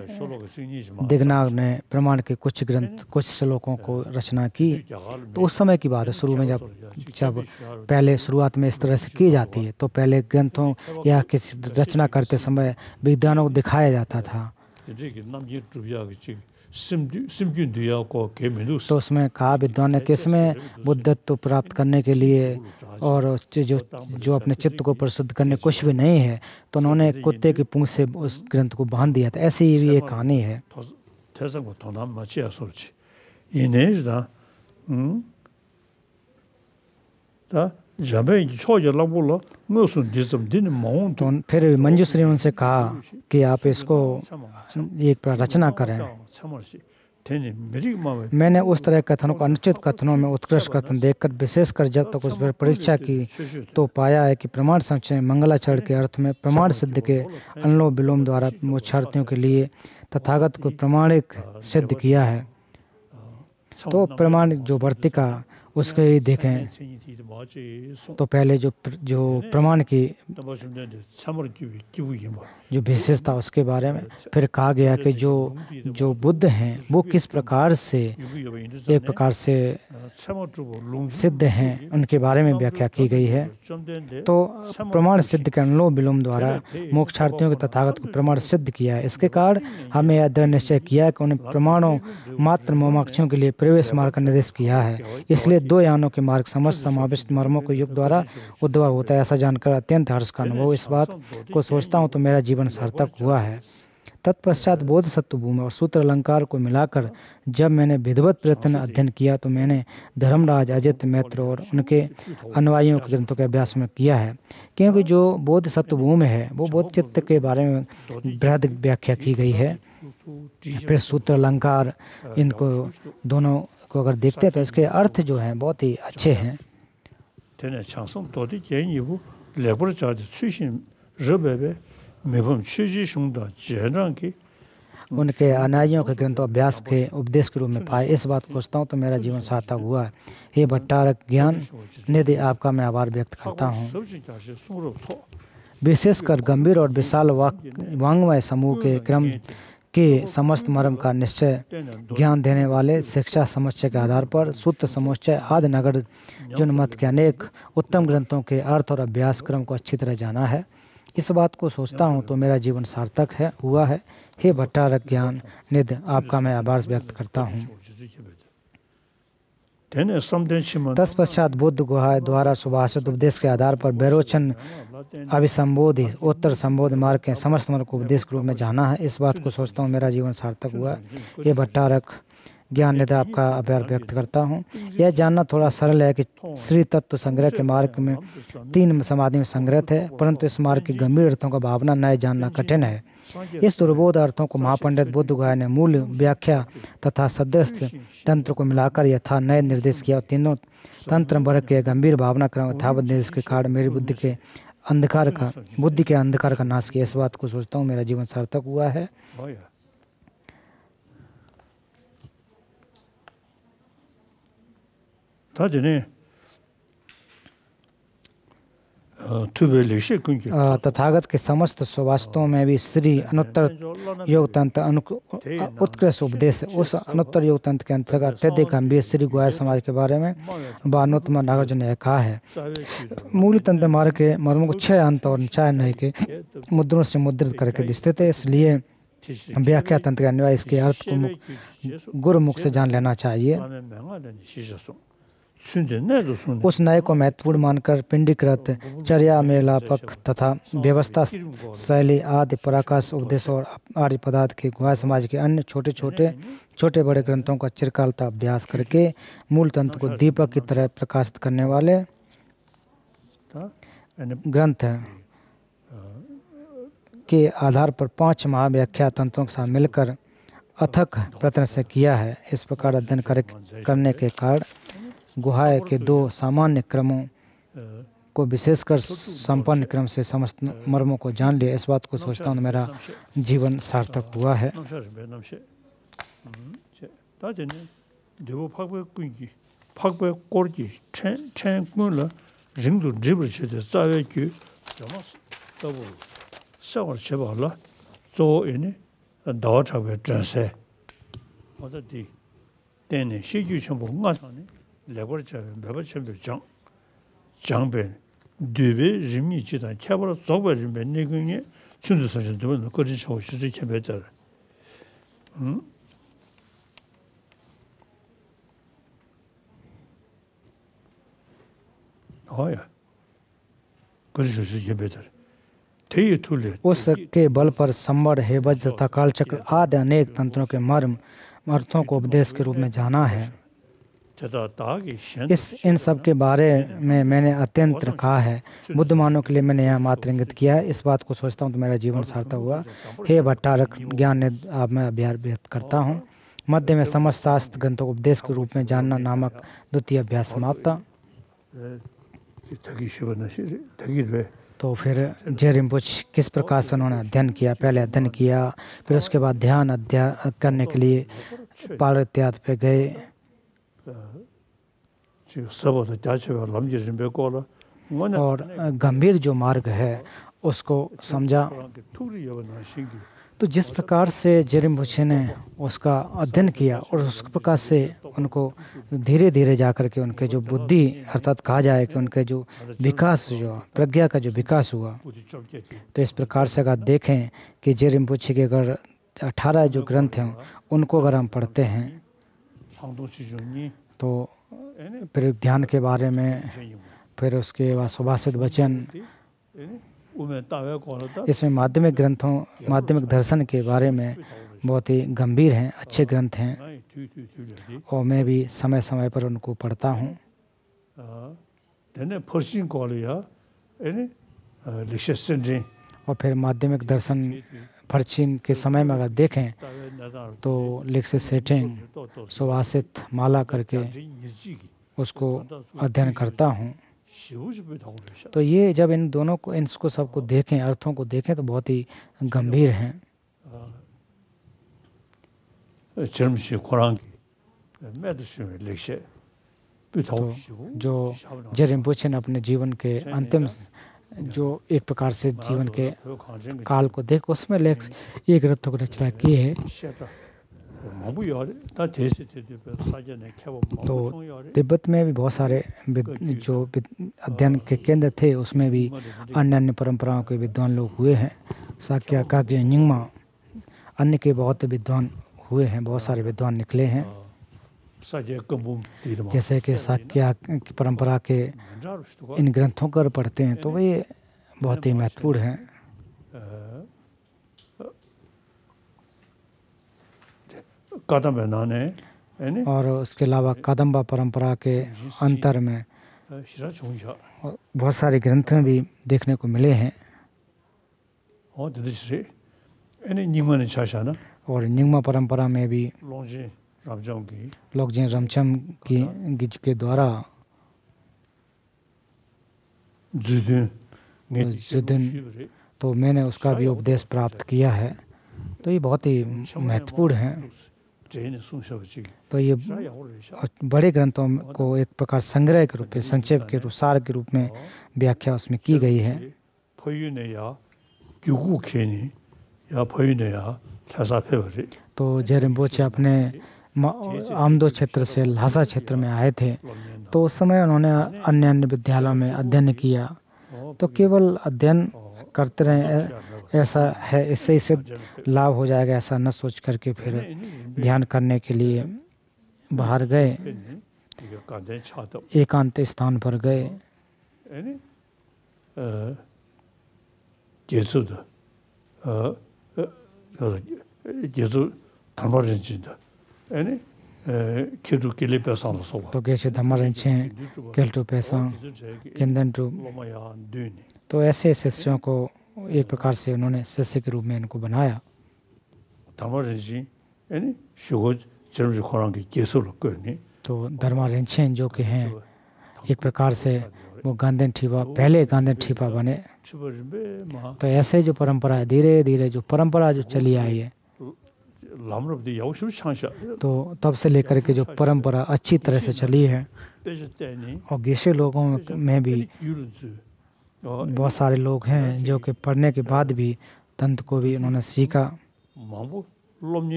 दिग्नाग ने प्रमाण के कुछ ग्रंथ कुछ श्लोकों को रचना की। तो उस समय की बात है, शुरू में जब पहले शुरुआत में इस तरह से की जाती है, तो पहले ग्रंथों या किसी रचना करते समय विद्वानों को दिखाया जाता था। तो उसमें कहा विद्वान ने कि इसमें बुद्धत्व प्राप्त करने के लिए और जो अपने चित्त को परिशुद्ध करने कुछ भी नहीं है, तो उन्होंने कुत्ते की पूंछ से उस ग्रंथ को बांध दिया था। ऐसी ही भी एक कहानी है। तो फिर मंजूश्री ने उनसे कहा कि आप इसको एक रचना करें। मैंने उस तरह कथनों को अनुचित कथनों में उत्कृष्ट कथन देखकर विशेषकर जब तक उस पर परीक्षा की तो पाया है कि प्रमाण संचय मंगलाचरण के अर्थ में प्रमाण सिद्ध के अनुलोम विलोम द्वारा मोक्षार्थियों के लिए तथागत को प्रमाणिक सिद्ध किया है। तो प्रमाण जो वर्तिका उसके ही देखें तो पहले जो प्रमाण की जो विशेषता उसके बारे में फिर कहा गया कि जो बुद्ध हैं वो किस प्रकार से एक प्रकार से सिद्ध हैं उनके बारे में व्याख्या की गई है। तो प्रमाण सिद्ध के अनुलोम विलोम द्वारा मोक्षार्थियों के तथागत को प्रमाण सिद्ध किया है। इसके कारण हमें यह दृढ़ निश्चय किया कि उन्हें प्रमाणों मात्र मोक्षार्थियों के लिए प्रवेश मार्ग का निर्देश किया है। इसलिए दो यानों के मार्ग समस्त समाविष्ट मर्मों के युग द्वारा उद्भव होता है। ऐसा जानकर अत्यंत हर्ष का अनुभव। इस बात को सोचता हूँ तो मेरा जीवन सार्थक हुआ है। तत्पश्चात बोधसत्व भूमि और सूत्र अलंकार को मिलाकर जब मैंने विधिवत प्रयत्न अध्ययन किया तो मैंने धर्मराज अजित मैत्र और उनके अनुयायियों के ग्रंथों के अभ्यास में किया है, क्योंकि जो बोधसत्व भूमि है वो बोध चित्त के बारे में बृहद व्याख्या की गई है। फिर सूत्र अलंकार, इनको दोनों को अगर देखते हैं तो इसके अर्थ जो हैं बहुत ही अच्छे हैं। उनके अनुयायियों के ग्रंथों अभ्यास के उपदेश के रूप में पाए। इस बात को सोचता हूँ तो मेरा जीवन सार्थक हुआ है। हे भट्टारक ज्ञान निधि, आपका मैं आभार व्यक्त करता हूँ। विशेषकर गंभीर और विशाल वांग्मय समूह के क्रम के समस्त मर्म का निश्चय ज्ञान देने वाले शिक्षा समुच्चय के आधार पर सूत्र समुच्चय आदि नगर जुनमत के अनेक उत्तम ग्रंथों के अर्थ और अभ्यास क्रम को अच्छी तरह जाना है। इस बात को सोचता हूँ तो मेरा जीवन सार्थक हुआ है। हे भट्टारक ज्ञान निधि, आपका मैं आभार व्यक्त करता हूँ। तत्पश्चात बुद्ध गुहा द्वारा सुभाषित उपदेश के आधार पर बैरोचन अभिसंबोधि उत्तर संबोध मार्ग के समस्त मार्ग को उपदेश के रूप में जाना है। इस बात को सोचता हूँ मेरा जीवन सार्थक हुआ है। ये भट्टारक ज्ञान निधि, आपका आभार व्यक्त करता हूँ। यह जानना थोड़ा सरल है कि श्री तत्व संग्रह के मार्ग में 3 समाधि में संग्रहित है, परंतु इस मार्ग के गंभीर अर्थों का भावना नए जानना कठिन है। इस दुर्बोध अर्थों को महापंडित बुद्ध गुहा ने मूल व्याख्या तथा सदस्य तंत्र को मिलाकर यथा नए निर्देश किया। तीनों तंत्र वर्ग के गंभीर भावना क्रम यथावत निर्देश के कारण मेरी बुद्धि के अंधकार का नाश किया। इस बात को सोचता हूँ मेरा जीवन सार्थक हुआ है। तथागत के समस्त सुभाषितों में भी श्री अनुत्तर योग तंत्र उत्कृष्ट उपदेश। उस अनुत्तर योग तंत्र के अंतर्गत अत्यधिक गंभीर श्री गुहा समाज के बारे में बानोत्तम नागार्जुन ने कहा है। मूल तंत्र मार्ग के मर्मों को 6 अंत और 4 नए के मुद्रों से मुद्रित करके स्थित है। इसलिए व्याख्या तंत्र के अन्वय इसके अर्थ को गुरुमुख से जान लेना चाहिए। उस नए को महत्वपूर्ण मानकर पिंडीकृत चर्या मेलापक तथा व्यवस्था शैली आदि पराकाश उपदेश और आर्य पदार्थ के गुहा समाज के अन्य छोटे बड़े ग्रंथों का चिरकालता अभ्यास करके मूल तंत्र को दीपक की तरह प्रकाशित करने वाले ग्रंथ के आधार पर 5 महाव्याख्या तंत्रों के साथ मिलकर अथक प्रयत्न से किया है। इस प्रकार अध्ययन करने के कारण गुहा के 2 सामान्य क्रमों को विशेषकर संपन्न क्रम से समस्त मर्मों को जान लिया। इस बात को सोचता हूँ मेरा जीवन सार्थक हुआ है। 레버처럼 매버처럼 장배 뒤베 짐이 지다 캐버로 속버지 맨내군이 춘두서진 두번 거지 쳐 주지 캐배들 아야 거지 주지 캐배들 तेई तुल्य उसके बल पर संवर हेवज तथा कालचक्र आदि अनेक तंत्रों के मर्म अर्थों को उपदेश के रूप में जाना है। इन सब के बारे में मैंने अत्यंत कहा है। बुद्धिमानों के लिए मैंने यह मात्र इंगित किया है। इस बात को सोचता हूँ तो मेरा जीवन सार्थक हुआ। हे भट्टारक ज्ञान ने आप मैं अभ्यास व्यक्त करता हूँ। मध्य में समस्त शास्त्र ग्रंथों को उपदेश के रूप में जानना नामक द्वितीय अभ्यास समाप्त। तो फिर जे रिम्पोच किस प्रकार से उन्होंने अध्ययन किया, पहले अध्ययन किया, फिर उसके बाद ध्यान अध्ययन करने के लिए पाल इत्यादि पे गए। और गंभीर जो मार्ग है उसको समझा। तो जिस प्रकार से जेरिम्पोछे ने उसका अध्ययन किया और उस प्रकार से उनको धीरे धीरे जाकर के उनके जो बुद्धि अर्थात कहा जाए कि उनके जो विकास जो प्रज्ञा का जो विकास हुआ, तो इस प्रकार से अगर देखें कि जेरिम्पोछे के अगर 18 जो ग्रंथ हैं उनको अगर हम पढ़ते हैं तो फिर ध्यान के बारे में, फिर उसके बाद सुभाषित वचन, इसमें माध्यमिक ग्रंथों माध्यमिक दर्शन के बारे में बहुत ही गंभीर हैं, अच्छे ग्रंथ हैं और मैं भी समय समय पर उनको पढ़ता हूँ। और फिर माध्यमिक दर्शन फर्चिन के समय में अगर देखें तो लिक्सित सेटिंग सुभाषित माला करके उसको अध्ययन करता हूँ। तो ये जब इन दोनों को इनको सबको देखें, अर्थों को देखें तो बहुत ही गंभीर हैं। तो जो जेरिम्पोछे ने अपने जीवन के अंतिम जो एक प्रकार से जीवन के काल को देख उसमें एक ग्रंथों की रचना की है। तो तिब्बत में भी बहुत सारे जो अध्ययन के केंद्र थे उसमें भी अन्य अन्य परंपराओं के विद्वान लोग हुए हैं। साक्या काग्ये निंगमा अन्य के बहुत विद्वान हुए हैं, बहुत सारे विद्वान निकले हैं। जैसे कि साक्या की परंपरा के इन ग्रंथों को पढ़ते हैं तो वे बहुत ही महत्वपूर्ण हैं। और उसके अलावा कादम्बा परंपरा के अंतर में बहुत सारे ग्रंथ भी देखने को मिले हैं। और निंगमा परंपरा में भी लोकजिन रमचम के द्वारा तो मैंने उसका भी उपदेश प्राप्त किया है। तो ये बहुत ही महत्वपूर्ण है। तो ये बड़े ग्रंथों को एक प्रकार संग्रह के रूप में, संक्षेप के रूप, सार के रूप में व्याख्या उसमें की गई है। तो जेरिम्पोछे अपने आमदो क्षेत्र से ल्हासा क्षेत्र में आए थे तो उस समय उन्होंने अन्य अन्य विद्यालयों में अध्ययन किया। तो केवल अध्ययन करते रहे ऐसा है, इससे इसे लाभ हो जाएगा ऐसा न सोच करके फिर ध्यान करने के लिए बाहर गए, एकांत स्थान पर गए। तो गेशे धम्मारिंचे केल्टू पैसा केंदनटू, तो ऐसे शिष्यों को एक प्रकार से उन्होंने शिष्य के रूप में इनको बनाया। तो धर्मारिंचे जो कि हैं एक प्रकार से वो गांधन ठीपा, पहले गांधन ठीपा बने। तो ऐसे जो परंपरा है, धीरे धीरे जो परंपरा जो चली आई है, तो तब से लेकर के जो परंपरा अच्छी तरह से चली है। और गेशे लोगों में भी बहुत सारे लोग हैं जो कि पढ़ने के बाद भी तंत्र को भी उन्होंने सीखा।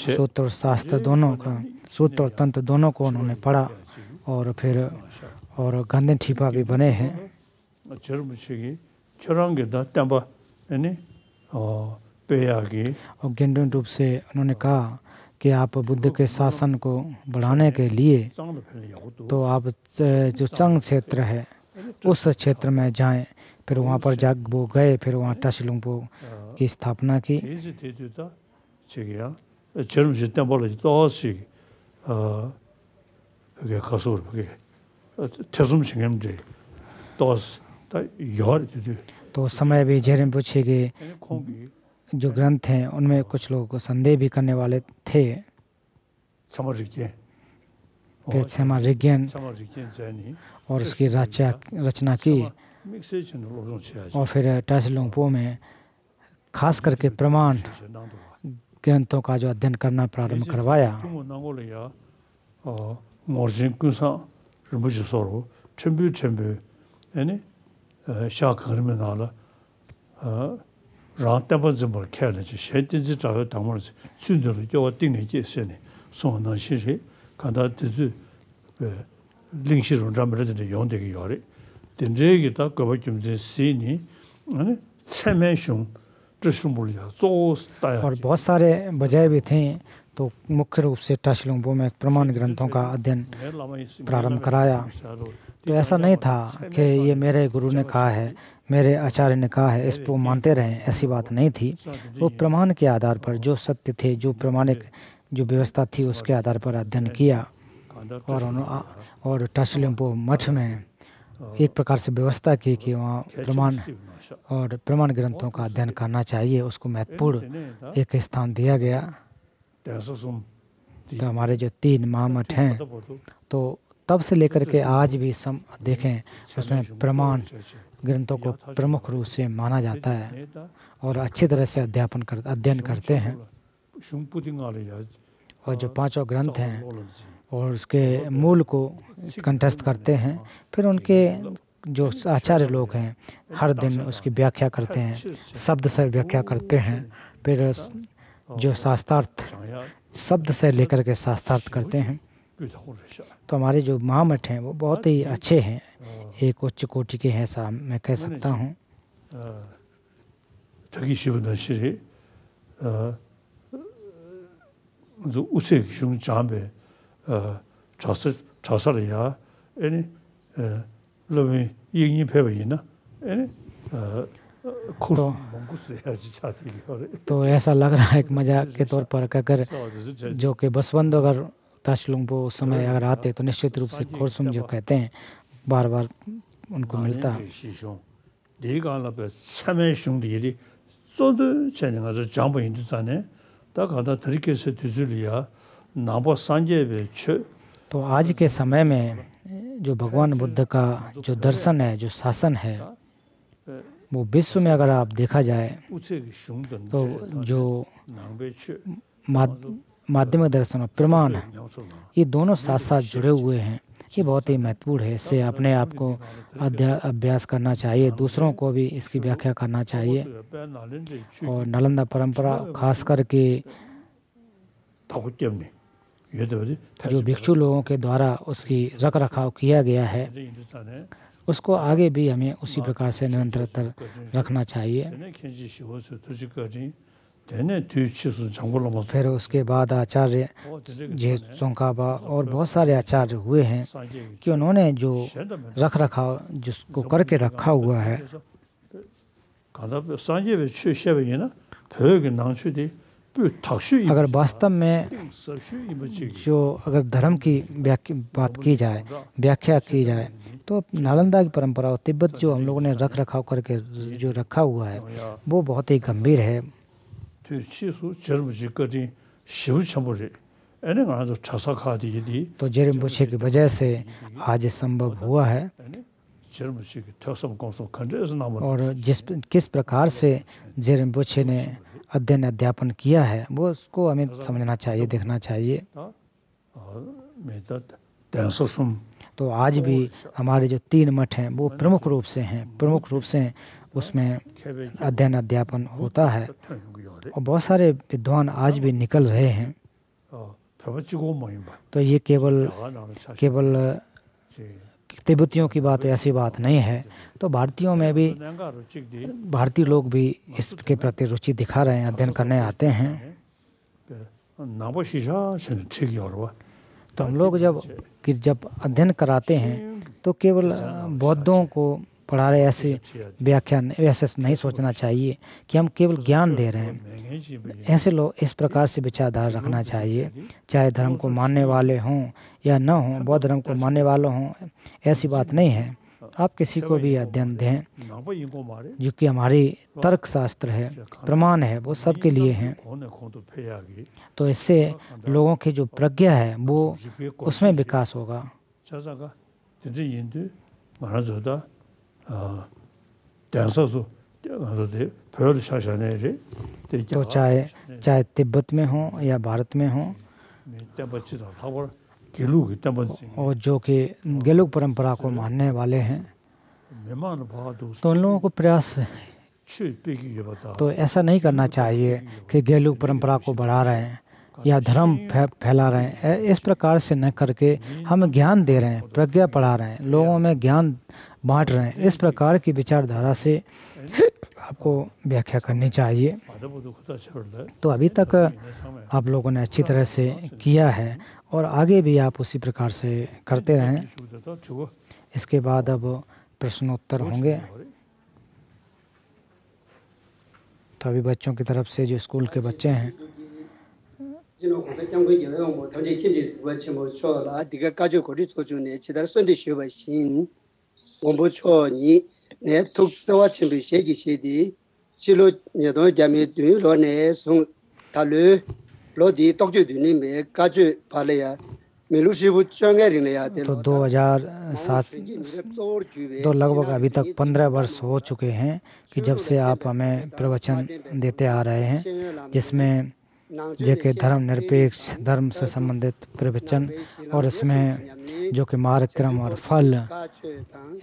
सूत्र और शास्त्र दोनों का, सूत्र और तंत्र दोनों को उन्होंने पढ़ा और फिर और गांधन ठीपा भी बने हैं। और गेंडन रूप से उन्होंने कहा कि आप बुद्ध के शासन को बढ़ाने के लिए तो आप जो चंग क्षेत्र है उस क्षेत्र में जाएं। फिर वहाँ पर वो गए, फिर वहाँ टाशिलुंगपो की स्थापना की। तो समय भी जेरिम्पोछे के जो ग्रंथ हैं उनमें कुछ लोगों को संदेह भी करने वाले थे। फिर सेमा रिग्यन और उसकी रचना की और फिर टाशिलुंगपो में खास करके प्रमाण ग्रंथों का जो अध्ययन करना प्रारंभ करवाया। 모르진 군사 르부지 서로 첨부 아니 샤크르면 나라 라타버즈벌 캐르지 셰티지 자요 당물지 순들로 저 띵내 제세네 소나 시시 간다 드즈 링시로 잠르데 용되게 요리 된제기다 거버 좀제 시니 아니 체면숑 और बहुत सारे बजाय भी थे तो मुख्य रूप से टाशिलुंगबो में प्रमाण ग्रंथों का अध्ययन प्रारंभ कराया। तो ऐसा नहीं था कि ये मेरे गुरु ने कहा है, मेरे आचार्य ने कहा है, इसको मानते रहें, ऐसी बात नहीं थी। वो प्रमाण के आधार पर जो सत्य थे, जो प्रमाणिक जो व्यवस्था थी, उसके आधार पर अध्ययन किया। और टाशिलुंगबो मठ में एक प्रकार से व्यवस्था की कि वहाँ प्रमाण ग्रंथों का अध्ययन करना चाहिए, उसको महत्वपूर्ण एक स्थान दिया गया। तो हमारे जो 3 महामठ हैं, तो तब से लेकर के आज भी देखें उसमें प्रमाण ग्रंथों को प्रमुख रूप से माना जाता है और अच्छी तरह से अध्ययन करते हैं। और जो 5 ग्रंथ हैं और उसके मूल को कंठस्थ करते हैं, फिर उनके जो आचार्य लोग हैं हर दिन उसकी व्याख्या करते हैं, शब्द से व्याख्या करते हैं, फिर जो शास्त्रार्थ शब्द से लेकर के शास्त्रार्थ करते हैं। तो हमारे जो महामठ हैं वो बहुत ही अच्छे हैं, एक उच्च कोटि के हैं, ऐसा मैं कह सकता हूँ। जो उसे 슝 잠배 자살이야 아니 러미 이익이 배워이나 아니 तो ऐसा लग रहा है एक मजाक के तौर पर अगर जो कि बसवंत अगर टाशिलुंगबो उस समय अगर आते तो निश्चित रूप से खोरसुम जो कहते हैं बार बार उनको मिलता। तो आज के समय में जो भगवान बुद्ध का जो दर्शन है, जो शासन है, वो विश्व में अगर आप देखा जाए तो जो माध्यमिक दर्शन और प्रमाण, ये दोनों साथ साथ जुड़े हुए हैं। ये बहुत ही महत्वपूर्ण है, इससे अपने आप को अभ्यास करना चाहिए, दूसरों को भी इसकी व्याख्या करना चाहिए। और नालंदा परंपरा खास करके जो भिक्षु लोगों के द्वारा उसकी रख रखाव किया गया है, उसको आगे भी हमें उसी प्रकार से निरंतर रखना चाहिए। फिर उसके बाद आचार्य जे सोंकाबा और बहुत सारे आचार्य हुए हैं कि उन्होंने जो रख रखाव जिसको करके रखा हुआ है, अगर वास्तव में जो अगर धर्म की बात की जाए, व्याख्या की जाए, तो नालंदा की परंपरा और तिब्बत जो हम लोगों ने रख रखाव करके जो रखा हुआ है वो बहुत ही गंभीर है। तो जेरिम्पोछे की वजह से आज संभव हुआ है। और किस प्रकार से जेरिम्पोछे ने अध्ययन अध्यापन किया है वो उसको हमें समझना चाहिए, देखना चाहिए। तो आज भी हमारे जो 3 मठ हैं वो प्रमुख रूप से उसमें अध्ययन अध्यापन होता है और बहुत सारे विद्वान आज भी निकल रहे हैं। तो ये केवल तिब्बतियों की बात ऐसी बात नहीं है, तो भारतीयों में भी भारतीय लोग भी इसके प्रति रुचि दिखा रहे हैं, अध्ययन करने आते हैं। तो हम लोग जब अध्ययन कराते हैं तो केवल बौद्धों को पढ़ा रहे ऐसे व्याख्यान ऐसे नहीं सोचना चाहिए कि हम केवल ज्ञान दे रहे हैं। ऐसे लोग इस प्रकार से विचारधारा रखना चाहिए, चाहे धर्म को मानने वाले हों या न हों, बौद्ध धर्म को मानने वाले हों, ऐसी बात नहीं है। आप किसी को भी अध्ययन दें, जो कि हमारी तर्क शास्त्र है, प्रमाण है, वो सबके लिए हैं। तो इससे लोगों की जो प्रज्ञा है वो उसमें विकास होगा। तो चाहे तिब्बत में हो या भारत में हो, और जो कि गेलुक परंपरा को मानने वाले हैं, तो उन लोगों को प्रयास, तो ऐसा नहीं करना चाहिए कि गेलुक परंपरा को बढ़ा रहे हैं या धर्म फैला रहे हैं। इस प्रकार से न करके हम ज्ञान दे रहे हैं, प्रज्ञा पढ़ा रहे हैं, लोगों में ज्ञान बांट रहे हैं। इस प्रकार की विचारधारा से आपको व्याख्या करनी चाहिए। तो अभी तक आप लोगों ने अच्छी तरह से किया है और आगे भी आप उसी प्रकार से करते रहें। इसके बाद अब प्रश्नोत्तर होंगे। तो अभी बच्चों की तरफ से जो स्कूल के बच्चे हैं, तो 2007 तो लगभग अभी तक 15 वर्ष हो चुके हैं कि जब से आप हमें प्रवचन देते आ रहे हैं, जिसमें जेके धर्म निरपेक्ष धर्म से संबंधित प्रवचन, और इसमें जो कि मार्ग क्रम और फल,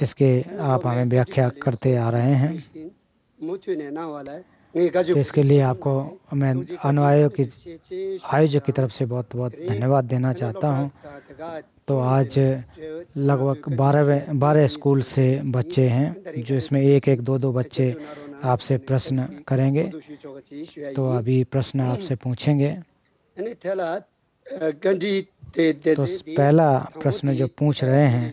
इसके आप हमें व्याख्या करते आ रहे हैं। तो इसके लिए आपको मैं आयोजक की तरफ से बहुत बहुत धन्यवाद देना चाहता हूँ। तो आज लगभग 12 स्कूल से बच्चे हैं, जो इसमें एक दो बच्चे आपसे प्रश्न करेंगे। तो अभी प्रश्न आपसे पूछेंगे। तो पहला प्रश्न जो पूछ रहे हैं,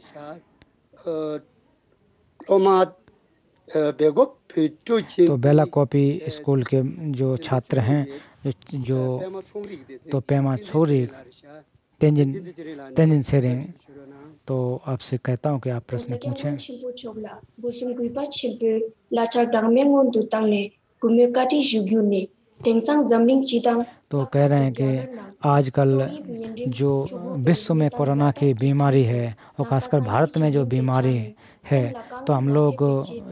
तो बेला कॉपी स्कूल के जो छात्र हैं, जो तो पेमा छोरी तेंजिन सेरिंग, तो आपसे कहता हूँ कि आप प्रश्न पूछें। तो कह रहे हैं कि आजकल जो विश्व में कोरोना की बीमारी है और खासकर भारत में जो बीमारी है, तो हम लोग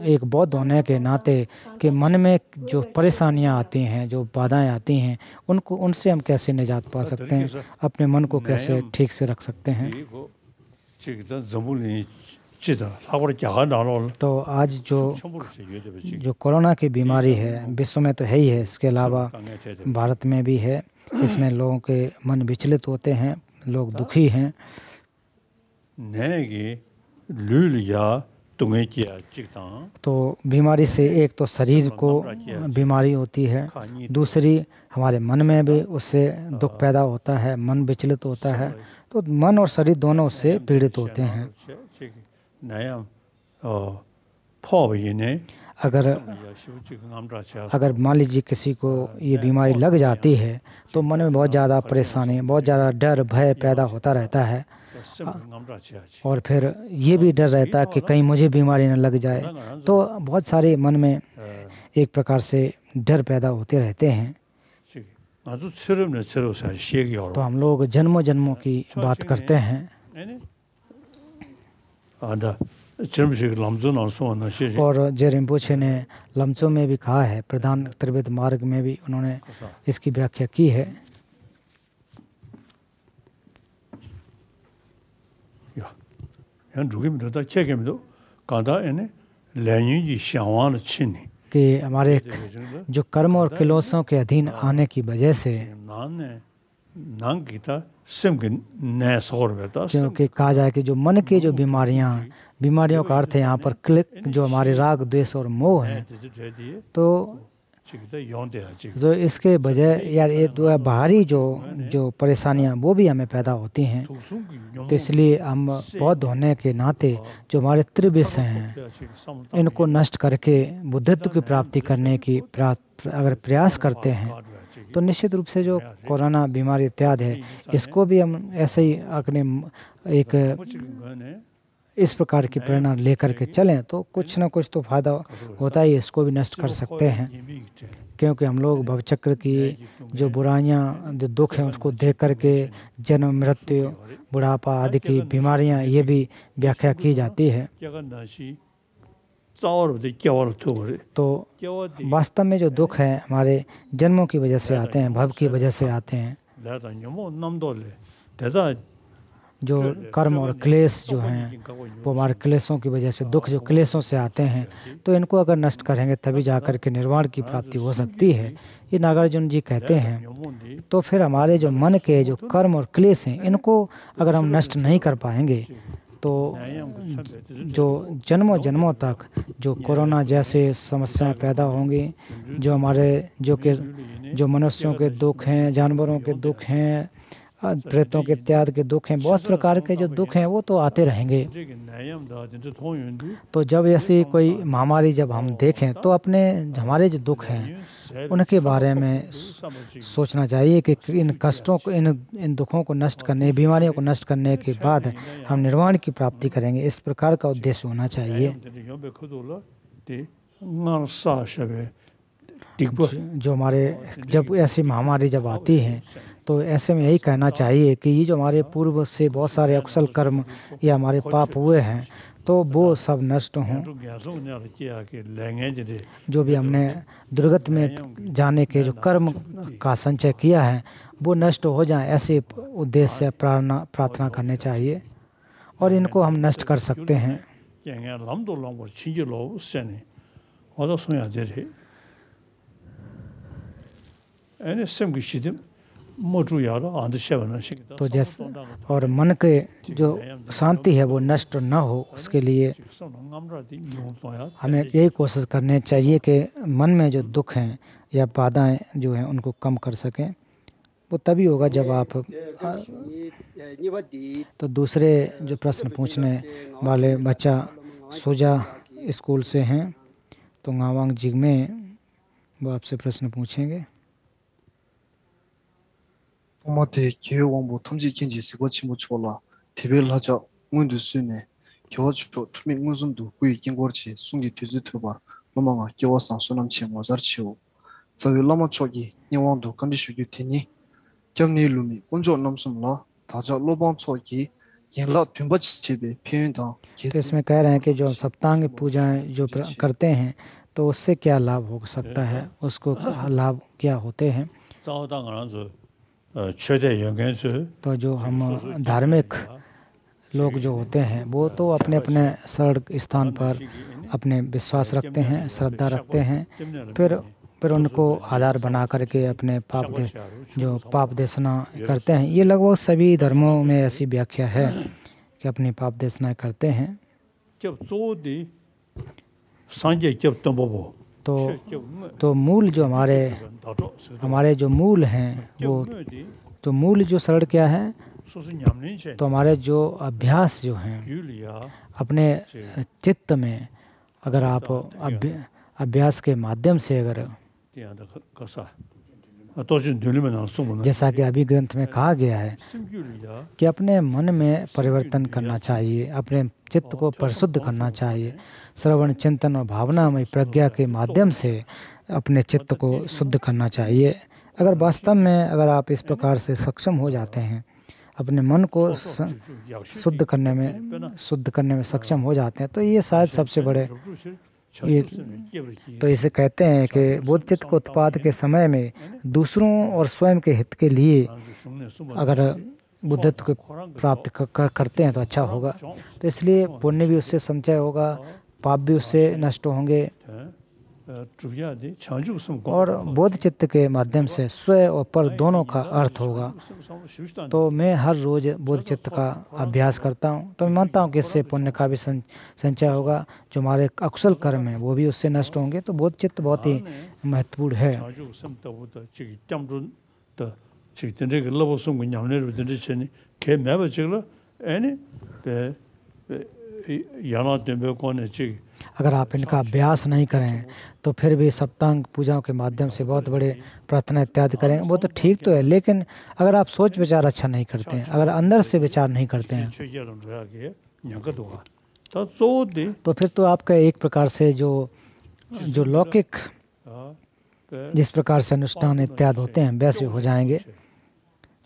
एक बौद्ध होने के नाते कि मन में जो परेशानियां आती हैं, जो बाधाएं आती हैं, उनसे हम कैसे निजात पा सकते हैं, अपने मन को कैसे ठीक से रख सकते हैं। तो आज जो कोरोना की बीमारी है, विश्व में तो है ही है, इसके अलावा भारत में भी है। इसमें लोगों के मन विचलित होते हैं, लोग दुखी हैं। तो बीमारी से एक तो शरीर को बीमारी होती है, दूसरी हमारे मन में भी उससे दुख पैदा होता है, मन विचलित होता है। तो मन और शरीर दोनों उससे पीड़ित होते हैं। अगर मान लीजिए किसी को ये बीमारी लग जाती है, तो मन में बहुत ज़्यादा परेशानी, बहुत ज़्यादा डर भय पैदा होता रहता है, और फिर ये भी डर रहता है कि कहीं मुझे बीमारी न लग जाए। तो बहुत सारे मन में एक प्रकार से डर पैदा होते रहते हैं। तो हम लोग जन्मों जन्मों की बात करते हैं। और जे रिम्पोछे ने लम्चो में भी कहा है, प्रधान त्रिविध मार्ग में भी उन्होंने इसकी व्याख्या की है। कि हमारे जो कर्म और क्लेशों के अधीन आने की वजह से, क्योंकि कहा जाए कि जो मन की जो बीमारियों का अर्थ है यहाँ पर क्लिक, जो हमारे राग द्वेष और मोह है, तो इसके बजाय यार ये बाहरी जो परेशानियाँ वो भी हमें पैदा होती हैं। तो इसलिए हम बौद्ध होने के नाते जो हमारे त्रिविष हैं, इनको नष्ट करके बुद्धत्व की प्राप्ति करने की अगर प्रयास करते हैं, तो निश्चित रूप से जो कोरोना बीमारी इत्यादि है, इसको भी हम ऐसे ही अपने एक इस प्रकार की प्रेरणा लेकर के चलें, तो कुछ ना कुछ तो फायदा होता ही, इसको भी नष्ट कर सकते हैं। क्योंकि हम लोग भवचक्र की जो बुराइयां, जो दुख हैं, उसको देख करके जन्म मृत्यु बुढ़ापा आदि की बीमारियां, ये भी व्याख्या की जाती है। तो वास्तव में जो दुख है हमारे जन्मों की वजह से आते हैं, भव की वजह से आते हैं। जो कर्म और क्लेश जो हैं वो हमारे क्लेशों की वजह से, दुख जो क्लेशों से आते हैं, तो इनको अगर नष्ट करेंगे तभी जाकर के निर्वाण की प्राप्ति हो सकती है, ये नागार्जुन जी कहते हैं। तो फिर हमारे जो मन के जो कर्म और क्लेश हैं, इनको अगर हम नष्ट नहीं कर पाएंगे तो जो जन्मों जन्मों तक जो कोरोना जैसे समस्याएं पैदा होंगी, जो हमारे जो मनुष्यों के दुख हैं, जानवरों के दुख हैं, प्रेतों के त्याग के दुख हैं, बहुत प्रकार के जो दुख हैं वो तो आते रहेंगे। तो जब ऐसी कोई महामारी जब हम देखें तो अपने हमारे जो दुख हैं उनके बारे में सोचना चाहिए कि इन कष्टों को, इन दुखों को नष्ट करने, बीमारियों को नष्ट करने के बाद हम निर्वाण की प्राप्ति करेंगे। इस प्रकार का उद्देश्य होना चाहिए। जो हमारे जब ऐसी महामारी जब आती है तो ऐसे में यही कहना चाहिए कि ये जो हमारे पूर्व से बहुत सारे अकुशल कर्म या हमारे पाप हुए हैं तो वो सब नष्ट हों। जो भी हमने दुर्गत में जाने के जो कर्म का संचय किया है वो नष्ट हो जाए, ऐसे उद्देश्य से प्रार्थना करने चाहिए और इनको हम नष्ट कर सकते हैं। तो जैसे और मन के जो शांति है वो नष्ट न हो, उसके लिए हमें यही कोशिश करनी चाहिए कि मन में जो दुख हैं या बाधाएं जो हैं उनको कम कर सकें। वो तभी होगा जब आप तो दूसरे जो प्रश्न पूछने वाले बच्चा सोजा स्कूल से हैं तो गावांग जिग में वो आपसे प्रश्न पूछेंगे। 엄마한테 개왕보 탐지 긴지 세고치 무초라 티벨 하자 문도 쓰네 겨워주도 투미 문순도 구이 긴거지 숭기 뒤즈트바 로마가 겨워상 소남치 모자르치오 저기 라마 쪽이 니왕도 컨디슈기 티니 겸니루미 운조 넘숨라 다자 로방 쪽이 yenla tumbachibe pyenda। तो इसमें कह रहे हैं कि जो सप्तांग पूजाएं जो करते हैं तो उससे क्या लाभ हो सकता है, उसको लाभ क्या होते हैं। तो जो हम धार्मिक लोग जो होते हैं वो तो अपने अपने शरण स्थान पर अपने विश्वास रखते हैं, श्रद्धा रखते हैं, फिर उनको आधार बना करके अपने पाप देशना करते हैं। ये लगभग सभी धर्मों में ऐसी व्याख्या है कि अपनी पाप देशना करते हैं। तो मूल जो हमारे जो मूल हैं वो तो मूल जो शरण क्या है, तो हमारे जो अभ्यास जो हैं अपने चित्त में अगर आप अभ्यास के माध्यम से अगर जैसा कि अभी ग्रंथ में कहा गया है कि अपने मन में परिवर्तन करना चाहिए, अपने चित्त को परिशुद्ध करना चाहिए, श्रवण चिंतन और भावनामय प्रज्ञा के माध्यम से अपने चित्त को शुद्ध करना चाहिए। अगर वास्तव में अगर आप इस प्रकार से सक्षम हो जाते हैं, अपने मन को शुद्ध करने में सक्षम हो जाते हैं, तो ये शायद सबसे बड़े तो इसे कहते हैं कि बुद्ध चित्त को उत्पाद के समय में दूसरों और स्वयं के हित के लिए अगर बुद्धत्व को प्राप्त करते हैं तो अच्छा होगा। तो इसलिए पुण्य भी उससे संचय होगा, पाप भी उससे नष्ट होंगे और बोध चित्त के माध्यम से स्व और पर दोनों का अर्थ होगा। तो मैं हर रोज़ बोध चित्त का अभ्यास करता हूँ, तो मैं मानता हूँ कि इससे पुण्य का भी संचय होगा, जो हमारे अकुशल कर्म हैं वो भी उससे नष्ट होंगे। तो बोध चित्त बहुत ही महत्वपूर्ण है। अगर आप इनका अभ्यास नहीं करें तो फिर भी सप्तांग पूजाओं के माध्यम से बहुत बड़े प्रार्थना इत्यादि करें, वो तो ठीक तो है, लेकिन अगर आप सोच विचार अच्छा नहीं करते हैं, अगर अंदर से विचार नहीं करते हैं तो फिर तो आपका एक प्रकार से जो लौकिक जिस प्रकार से अनुष्ठान इत्यादि होते हैं वैसे हो जाएंगे।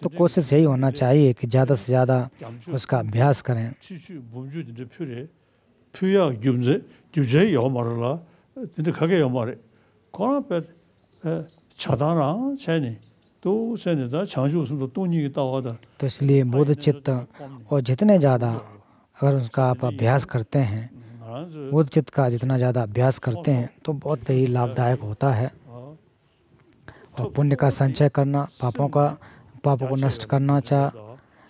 तो कोशिश यही होना चाहिए कि ज़्यादा से ज़्यादा उसका अभ्यास करें। तो सेनेदा चांजू उसमें तो तोनी की तावा दा तो इसलिए बोध चित्त और जितने ज़्यादा अगर उसका आप अभ्यास करते हैं, बोध चित्त का जितना ज़्यादा अभ्यास करते हैं तो बहुत ही लाभदायक होता है। और पुण्य का संचय करना, पापों को नष्ट करना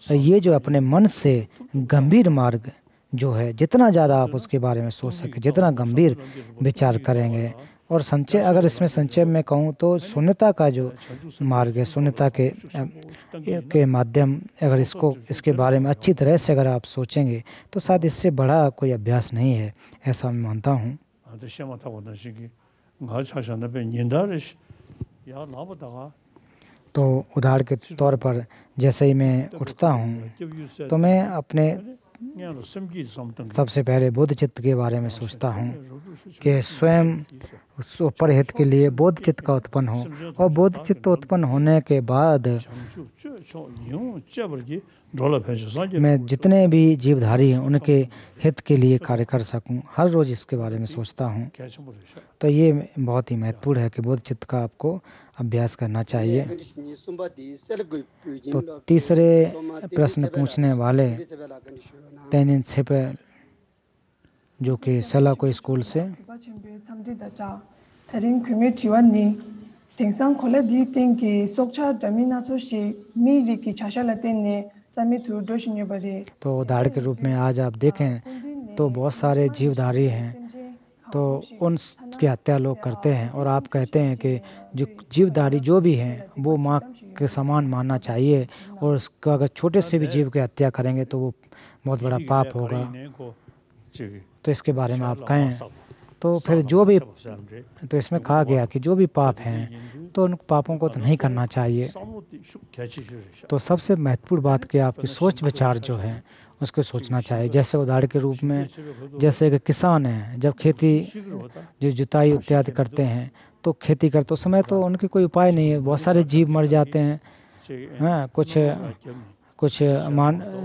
ये जो अपने मन से गंभीर मार्ग जो है, जितना ज़्यादा आप उसके बारे में सोच सके, जितना गंभीर विचार करेंगे। और संचय, अगर इसमें संचय में कहूँ तो शून्यता का जो मार्ग है, शून्यता के माध्यम, अगर इसके बारे में अच्छी तरह से अगर आप सोचेंगे तो शायद इससे बड़ा कोई अभ्यास नहीं है, ऐसा मैं मानता हूँ। तो उदाहरण के तौर पर जैसे ही मैं उठता हूँ तो मैं अपने सबसे पहले बोध चित्त के बारे में सोचता हूँ कि स्वयं ऊपर हित के लिए बोध चित्त का उत्पन्न हो, और बोध चित्त उत्पन्न होने के बाद मैं जितने भी जीवधारी हैं उनके हित के लिए कार्य कर सकूं, हर रोज़ इसके बारे में सोचता हूं। तो ये बहुत ही महत्वपूर्ण है कि बोध चित्त का आपको अभ्यास करना चाहिए। तो तीसरे प्रश्न पूछने वाले तेनिन सेपे जो कि सेलाको स्कूल से, तो उदाहरण के रूप में आज आप देखें तो बहुत सारे जीवधारी हैं, तो उनकी हत्या लोग करते हैं, और आप कहते हैं कि जो जीवधारी जो भी हैं वो माँ के समान मानना चाहिए, और उसका अगर छोटे से भी जीव की हत्या करेंगे तो वो बहुत बड़ा पाप होगा। तो इसके बारे में आप कहें तो फिर जो भी, तो इसमें कहा गया कि जो भी पाप हैं तो उन पापों को तो नहीं करना चाहिए। तो सबसे महत्वपूर्ण बात कि आपकी सोच विचार जो है उसको सोचना चाहिए। जैसे उदाहरण के रूप में, जैसे कि किसान हैं, जब खेती जो जुताई इत्यादि करते हैं तो खेती करते उस समय तो उनके कोई उपाय नहीं है, बहुत सारे जीव मर जाते हैं। हाँ, कुछ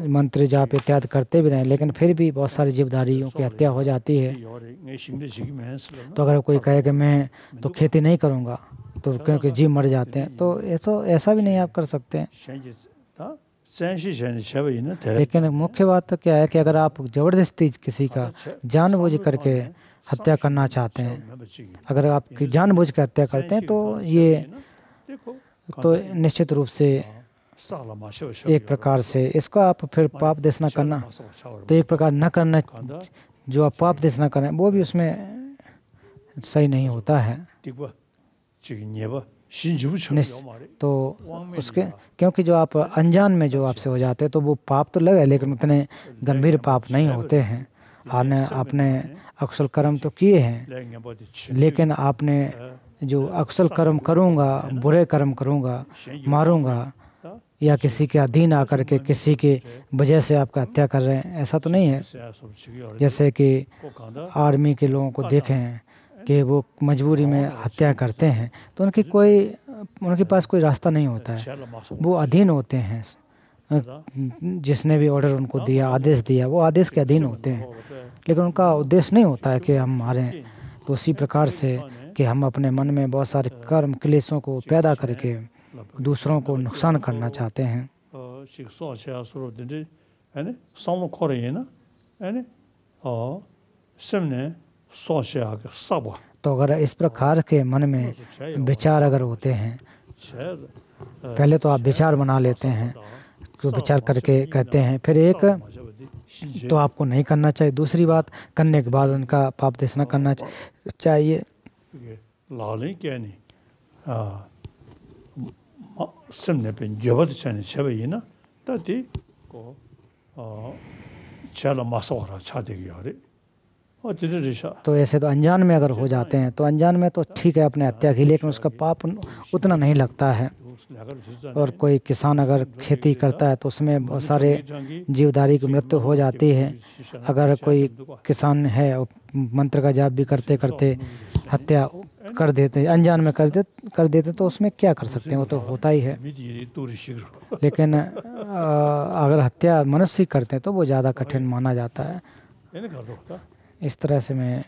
मंत्र जाप इत्यादि करते भी रहें, लेकिन फिर भी बहुत सारे जीवधारियों की हत्या हो जाती है। तो अगर कोई कहे कि मैं तो खेती नहीं करूँगा तो क्योंकि जीव मर जाते हैं, तो ऐसा भी नहीं आप कर सकते हैं। लेकिन मुख्य बात तो क्या है कि अगर आप ज़बरदस्ती किसी का जानबूझ करके हत्या करना चाहते हैं, अगर आप जानबूझ के हत्या करते हैं तो ये तो निश्चित रूप से एक प्रकार से इसको आप फिर पाप देश न करना, तो एक प्रकार न करना, जो आप पाप देश न करें वो भी उसमें सही नहीं होता है। तो उसके क्योंकि जो आप अनजान में जो आपसे हो जाते हैं तो वो पाप तो लगे, लेकिन उतने गंभीर पाप नहीं होते हैं। आपने अकुशल कर्म तो किए हैं, लेकिन आपने जो अकुशल कर्म करूँगा, बुरे कर्म करूँगा, मारूँगा, या किसी के अधीन आकर के किसी की वजह से आपका हत्या कर रहे हैं, ऐसा तो नहीं है। जैसे कि आर्मी के लोगों को देखें कि वो मजबूरी में हत्या करते हैं तो उनके पास कोई रास्ता नहीं होता है, वो अधीन होते हैं। जिसने भी ऑर्डर उनको दिया, आदेश दिया, वो आदेश के अधीन होते हैं, लेकिन उनका उद्देश्य नहीं होता है कि हम मारें। तो उसी प्रकार से कि हम अपने मन में बहुत सारे कर्म क्लेशों को पैदा करके दूसरों को नुकसान करना चाहते हैं। तो अगर इस प्रकार के मन में विचार अगर होते हैं, पहले तो आप विचार बना लेते हैं, तो विचार करके कहते हैं, फिर एक तो आपको नहीं करना चाहिए, दूसरी बात करने के बाद उनका पाप देश न करना चाहिए। तो ऐसे तो अनजान में अगर हो जाते हैं तो अनजान में तो ठीक है अपने हत्या की, लेकिन उसका पाप उतना नहीं लगता है। और कोई किसान अगर खेती करता है तो उसमें बहुत सारे जीवधारी की मृत्यु हो जाती है। अगर कोई किसान है मंत्र का जाप भी करते करते हत्या कर देते, अनजान में कर देते तो उसमें क्या कर सकते हैं, वो तो होता ही है। लेकिन अगर हत्या मनुष्य करते हैं तो वो ज़्यादा कठिन माना जाता है। इस तरह से मैं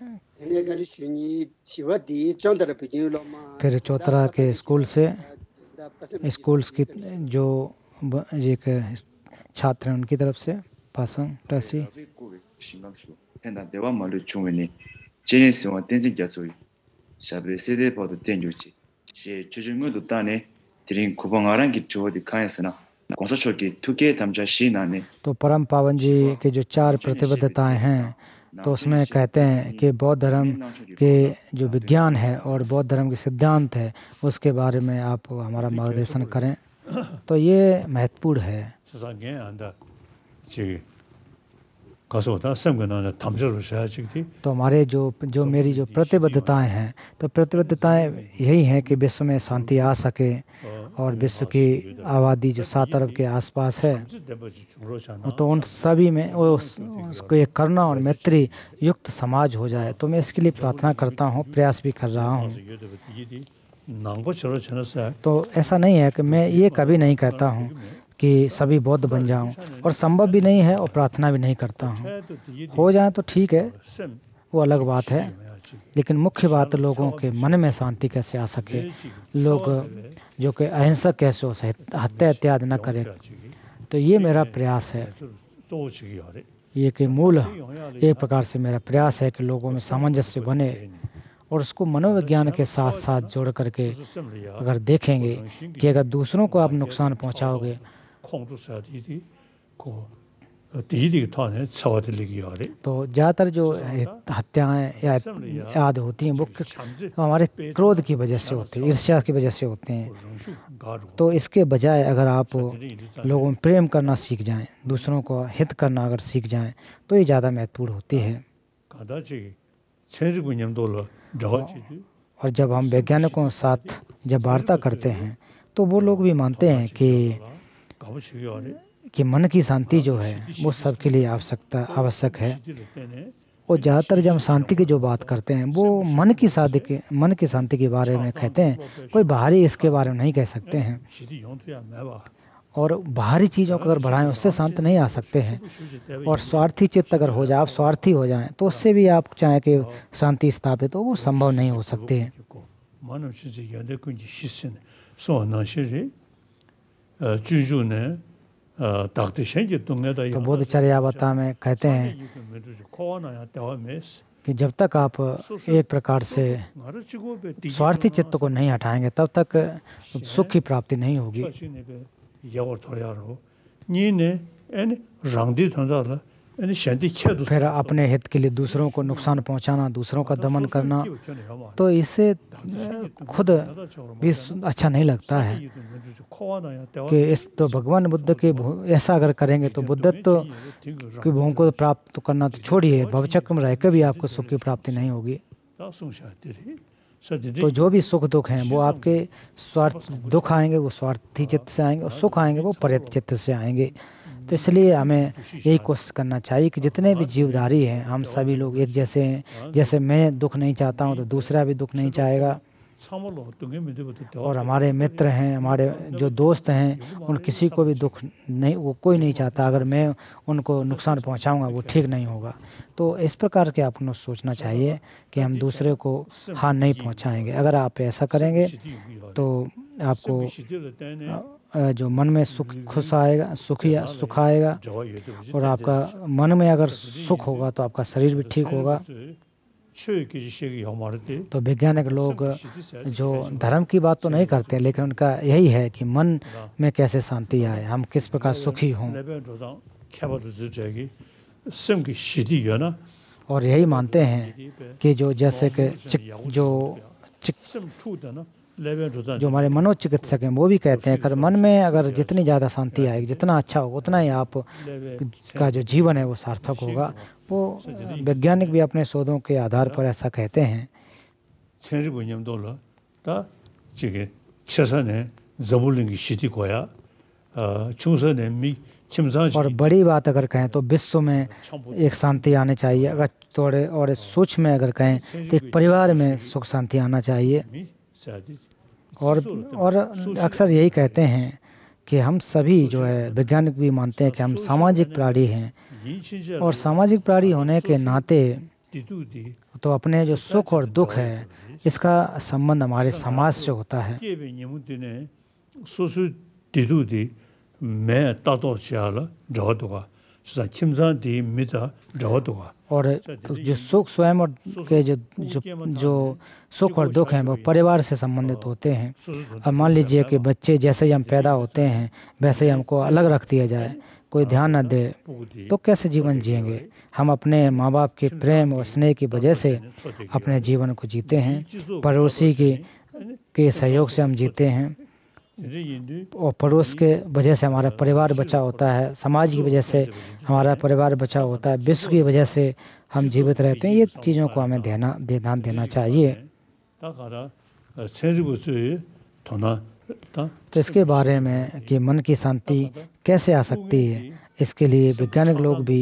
फिर चौतरा के स्कूल से स्कूल्स की जो एक छात्र हैं उनकी तरफ से पासंग टैसी तो परम पावन जी के जो 4 प्रतिबद्धताएं हैं तो उसमें कहते हैं कि बौद्ध धर्म के जो विज्ञान है और बौद्ध धर्म के सिद्धांत है उसके बारे में आप हमारा मार्गदर्शन करें। तो ये महत्वपूर्ण है। तो हमारे जो मेरी जो प्रतिबद्धताएं हैं तो प्रतिबद्धताएं यही हैं कि विश्व में शांति आ सके और विश्व की आबादी जो 7 अरब के आसपास है तो उन सभी में उसको एक करुणा और मैत्री युक्त समाज हो जाए। तो मैं इसके लिए प्रार्थना करता हूँ, प्रयास भी कर रहा हूँ। तो ऐसा नहीं है कि मैं ये कभी नहीं कहता हूँ कि सभी बौद्ध बन जाऊं, और संभव भी नहीं है और प्रार्थना भी नहीं करता हूं। हो जाए तो ठीक है, वो अलग बात है, लेकिन मुख्य बात लोगों के मन में शांति कैसे आ सके, लोग जो कि अहिंसक कैसे हो, हत्या इत्यादि न करें। तो ये मेरा प्रयास है, ये कि मूल एक प्रकार से मेरा प्रयास है कि लोगों में सामंजस्य बने और उसको मनोविज्ञान के साथ साथ जोड़ करके अगर देखेंगे कि अगर दूसरों को आप नुकसान पहुंचाओगे तो ज़्यादातर जो हत्याएं या आदि होती हैं वो हमारे क्रोध की वजह से होती है, ईर्ष्या की वजह से होते हैं। तो इसके बजाय अगर आप लोगों में प्रेम करना सीख जाएं, दूसरों को हित करना अगर सीख जाएं तो ये ज़्यादा महत्वपूर्ण होती है। और जब हम वैज्ञानिकों के साथ जब वार्ता करते हैं तो वो लोग भी मानते हैं कि मन की शांति जो है वो सबके लिए आवश्यक है। और ज़्यादातर जब हम शांति की जो बात करते हैं वो मन की शांति के बारे में कहते हैं, कोई बाहरी इसके बारे में नहीं कह सकते हैं। और बाहरी चीज़ों को अगर बढ़ाएं उससे शांत नहीं आ सकते हैं। और स्वार्थी चित्त अगर हो जाए, आप स्वार्थी हो जाएं तो उससे भी आप चाहें कि शांति स्थापित हो, वो संभव नहीं हो सकती है। तो बोधचर्यावता में कहते हैं कि जब तक आप एक प्रकार से स्वार्थी चित्त को नहीं हटाएंगे तब तक सुख की प्राप्ति नहीं होगी। फिर अपने हित के लिए दूसरों को नुकसान पहुंचाना, दूसरों का दमन करना, तो इससे खुद भी अच्छा नहीं लगता है कि इस तो भगवान बुद्ध के ऐसा अगर करेंगे तो बुद्धत्व की भूमि को प्राप्त करना तो छोड़िए, भवचक्र में रहकर भी आपको सुख की प्राप्ति नहीं होगी। तो जो भी सुख दुख हैं वो आपके स्वार्थ दुख आएंगे वो स्वार्थी चित्त से आएंगे और सुख आएंगे वो परित चित्त से आएंगे। तो इसलिए हमें यही कोशिश करना चाहिए कि जितने भी जीवधारी हैं हम सभी लोग एक जैसे हैं। जैसे मैं दुख नहीं चाहता हूँ तो दूसरा भी दुख नहीं चाहेगा। और हमारे मित्र हैं, हमारे जो दोस्त हैं, उन किसी को भी दुख नहीं, वो कोई नहीं चाहता। अगर मैं उनको नुकसान पहुंचाऊंगा वो ठीक नहीं होगा। तो इस प्रकार के आपको सोचना चाहिए कि हम दूसरे को हानि नहीं पहुंचाएंगे। अगर आप ऐसा करेंगे तो आपको जो मन में सुख आएगा, सुख आएगा, और आपका मन में अगर सुख होगा तो आपका शरीर भी ठीक होगा। तो वैज्ञानिक लोग जो धर्म की बात तो नहीं करते, लेकिन उनका यही है कि मन में कैसे शांति आए, हम किस प्रकार सुखी हों। और यही मानते हैं कि जो जैसे कि जो हमारे मनोचिकित्सक हैं वो भी कहते हैं अगर मन में अगर जितनी ज़्यादा शांति आएगी, जितना अच्छा होगा, उतना ही आप का जो जीवन है वो सार्थक होगा। वो वैज्ञानिक भी अपने शोधों के आधार पर ऐसा कहते हैं। और बड़ी बात अगर कहें तो विश्व में एक शांति आनी चाहिए। अगर थोड़े और सूक्ष्म में अगर कहें तो एक परिवार में सुख शांति आना चाहिए। और अक्सर यही कहते हैं कि हम सभी जो है वैज्ञानिक भी मानते हैं कि हम सामाजिक प्राणी हैं, और सामाजिक प्राणी होने के नाते तो अपने जो सुख और दुख है इसका संबंध हमारे समाज से होता है। 소수 디두디 매 따도 지알아 저도가 진짜 김산디 미다 저도가 और जो सुख स्वयं और के जो सुख और दुख हैं वो परिवार से संबंधित होते हैं। अब मान लीजिए कि बच्चे जैसे ही हम पैदा होते हैं वैसे ही हमको अलग रख दिया जाए, कोई ध्यान न दे, तो कैसे जीवन जिएंगे? हम अपने माँ बाप के प्रेम और स्नेह की वजह से अपने जीवन को जीते हैं, पड़ोसी के सहयोग से हम जीते हैं और पड़ोस के वजह से हमारा परिवार बचा होता है, समाज की वजह से हमारा परिवार बचा होता है, विश्व की वजह से हम जीवित रहते हैं। ये चीज़ों को हमें ध्यान देना चाहिए। तो इसके बारे में कि मन की शांति कैसे आ सकती है, इसके लिए वैज्ञानिक लोग भी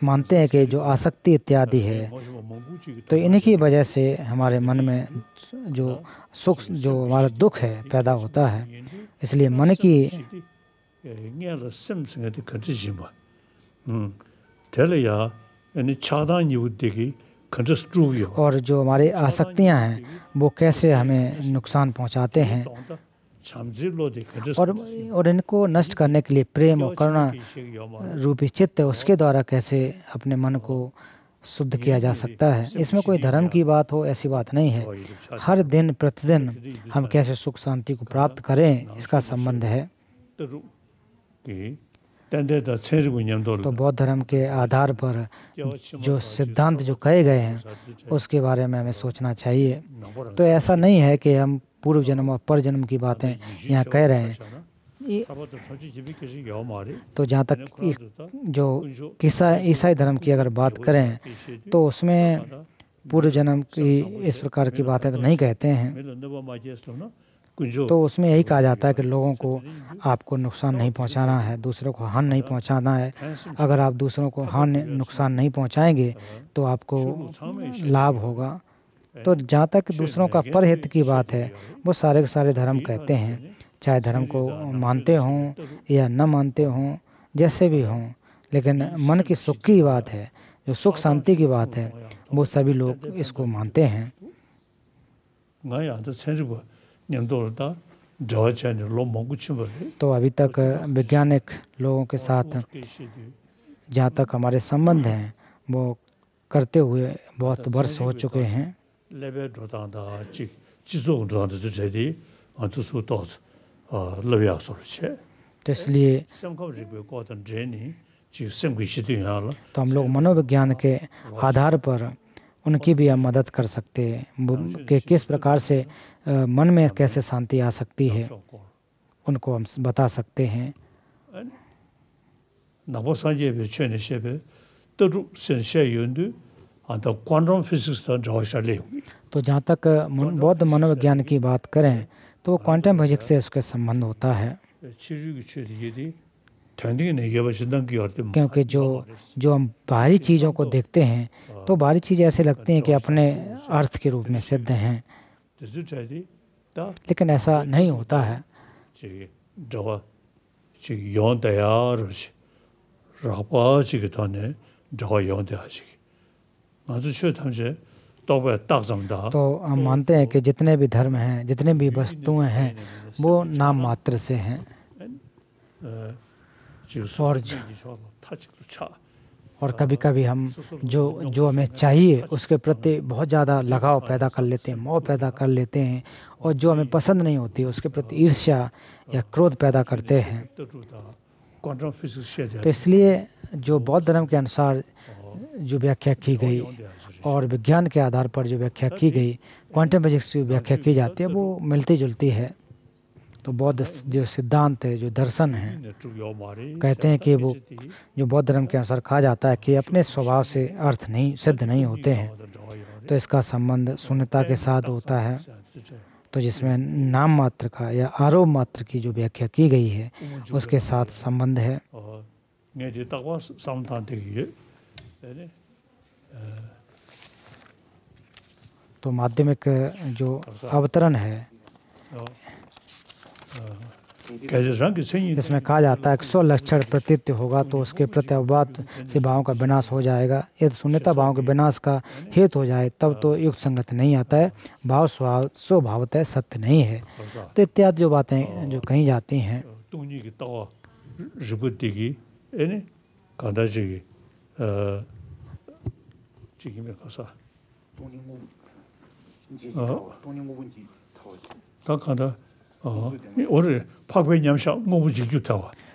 मानते हैं कि जो आसक्ति इत्यादि है तो इन्हीं की वजह से हमारे मन में जो सुख जो हमारा दुख है पैदा होता है। इसलिए मन की और जो हमारी आसक्तियां हैं वो कैसे हमें नुकसान पहुंचाते हैं और इनको नष्ट करने के लिए प्रेम और करुणा रूपी चित्त उसके द्वारा कैसे अपने मन को शुद्ध किया जा सकता है। इसमें कोई धर्म की बात हो ऐसी बात नहीं है। हर दिन प्रतिदिन हम कैसे सुख शांति को प्राप्त करें इसका संबंध है। तो बौद्ध धर्म के आधार पर जो सिद्धांत जो कहे गए हैं उसके बारे में हमें सोचना चाहिए। तो ऐसा नहीं है कि हम पूर्व जन्म और पर जन्म की बातें यहाँ कह रहे हैं। तो जहाँ तक जो ईसाई धर्म की अगर बात करें तो उसमें पूर्व जन्म की इस प्रकार की बातें तो नहीं कहते हैं। तो उसमें यही कहा जाता है कि लोगों को आपको नुकसान नहीं पहुंचाना है, दूसरों को हानि नहीं पहुंचाना है। अगर आप दूसरों को हानि नुकसान नहीं पहुंचाएंगे तो आपको लाभ होगा। तो जहाँ तक दूसरों का परहित की बात है वो सारे के सारे धर्म कहते हैं, चाहे धर्म को मानते हों या न मानते हों, जैसे भी हों, लेकिन मन की सुख की बात है, जो सुख शांति की बात है, वो सभी लोग इसको मानते हैं। तो अभी तक वैज्ञानिक लोगों के साथ जहाँ तक हमारे संबंध हैं वो करते हुए बहुत वर्ष हो चुके हैं। तो इसलिए तो हम लोग मनोविज्ञान के आधार पर उनकी भी हम मदद कर सकते हैं कि किस प्रकार से मन में कैसे शांति आ सकती है, उनको हम बता सकते हैं। तो जहाँ तक बौद्ध मनोविज्ञान की बात करें तो क्वांटम फिजिक्स से उसका संबंध होता है, क्योंकि जो हम बाहरी चीज़ों को देखते हैं तो बाहरी चीज़ें ऐसे लगती हैं कि अपने अर्थ के रूप में सिद्ध हैं, लेकिन ऐसा नहीं होता है। तो हम मानते हैं कि जितने भी धर्म हैं, जितने भी वस्तुएं हैं वो नाम मात्र से हैं और कभी कभी हम जो हमें चाहिए उसके प्रति बहुत ज़्यादा लगाव पैदा कर लेते हैं, मोह पैदा कर लेते हैं, और जो हमें पसंद नहीं होती उसके प्रति ईर्ष्या या क्रोध पैदा करते हैं। तो इसलिए जो बौद्ध धर्म के अनुसार जो व्याख्या की गई और विज्ञान के आधार पर जो व्याख्या की गई, क्वांटम फिजिक्स की व्याख्या की जाती है, वो मिलती जुलती है। तो बौद्ध जो सिद्धांत है, जो दर्शन है, कहते हैं कि वो जो बौद्ध धर्म के अनुसार कहा जाता है कि अपने स्वभाव से अर्थ नहीं सिद्ध नहीं होते हैं, तो इसका संबंध शून्यता के साथ होता है। तो जिसमें नाम मात्र का या आरोप मात्र की जो व्याख्या की गई है उसके साथ संबंध है। तो माध्यमिक जो अवतरण है इसमें कहा जाता है कि 100 लक्षण प्रतीत होगा तो उसके प्रत्यववाद से भावों का विनाश हो जाएगा। यदि शून्यता भावों के विनाश का हेतु हो जाए तब तो युक्त संगत नहीं आता है, भाव स्वभावतः सत्य नहीं है। तो इत्यादि जो बातें जो कही जाती हैं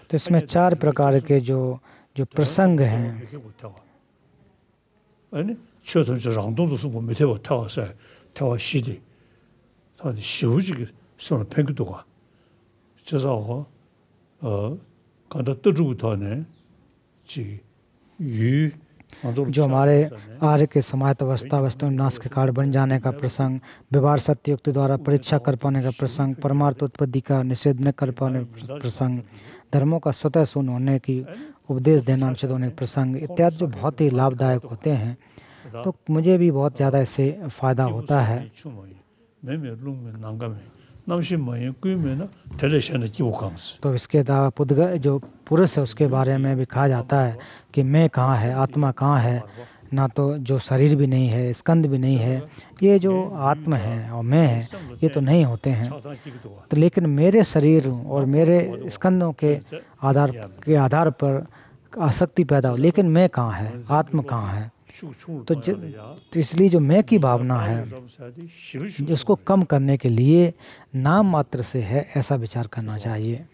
तो इसमें 4 प्रकार के जो प्रसंग हैं जो हमारे आर्य के समाहित अवस्था वस्तु नाश के कारण बन जाने का प्रसंग, व्यवहार सत्ययुक्ति द्वारा परीक्षा कर पाने का प्रसंग, परमार्थ उत्पत्ति का निषेध न कर पाने का प्रसंग, धर्मों का स्वतः शून्य होने की उपदेश देना अनुचित होने के प्रसंग इत्यादि जो बहुत ही लाभदायक होते हैं। तो मुझे भी बहुत ज़्यादा इससे फ़ायदा होता है। तो इसके अलावा जो पुरुष है उसके बारे में भी कहा जाता है कि मैं कहाँ है, आत्मा कहाँ है, ना तो जो शरीर भी नहीं है, स्कंद भी नहीं है, ये जो आत्मा है और मैं है ये तो नहीं होते हैं। तो लेकिन मेरे शरीर और मेरे स्कंदों के आधार पर आसक्ति पैदा हो, लेकिन मैं कहाँ है, आत्मा कहाँ है। तो इसलिए जो मैं की भावना है उसको कम करने के लिए नाम मात्र से है ऐसा विचार करना चाहिए।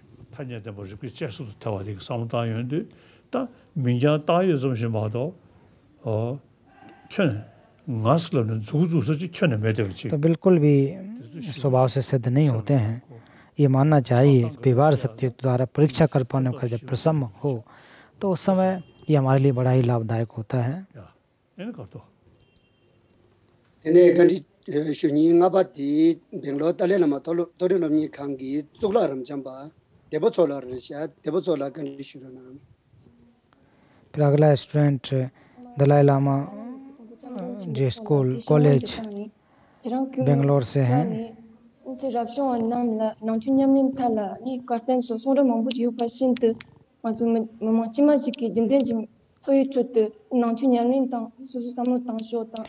तो बिल्कुल भी स्वभाव से सिद्ध नहीं होते हैं। ये मानना चाहिए व्यवहार सत्य द्वारा परीक्षा कर पाने का जब प्रसन्न हो तो उस समय ये हमारे लिए बड़ा ही लाभदायक होता है। Tene ganti shuni ngabati benglo tale lama tori lomi kangi tsukla ram chamba debo chola risha debo chola ganti shurana। फिर अगला स्टूडेंट दलाई लामा जो स्कूल कॉलेज बेंगलोर से हैं।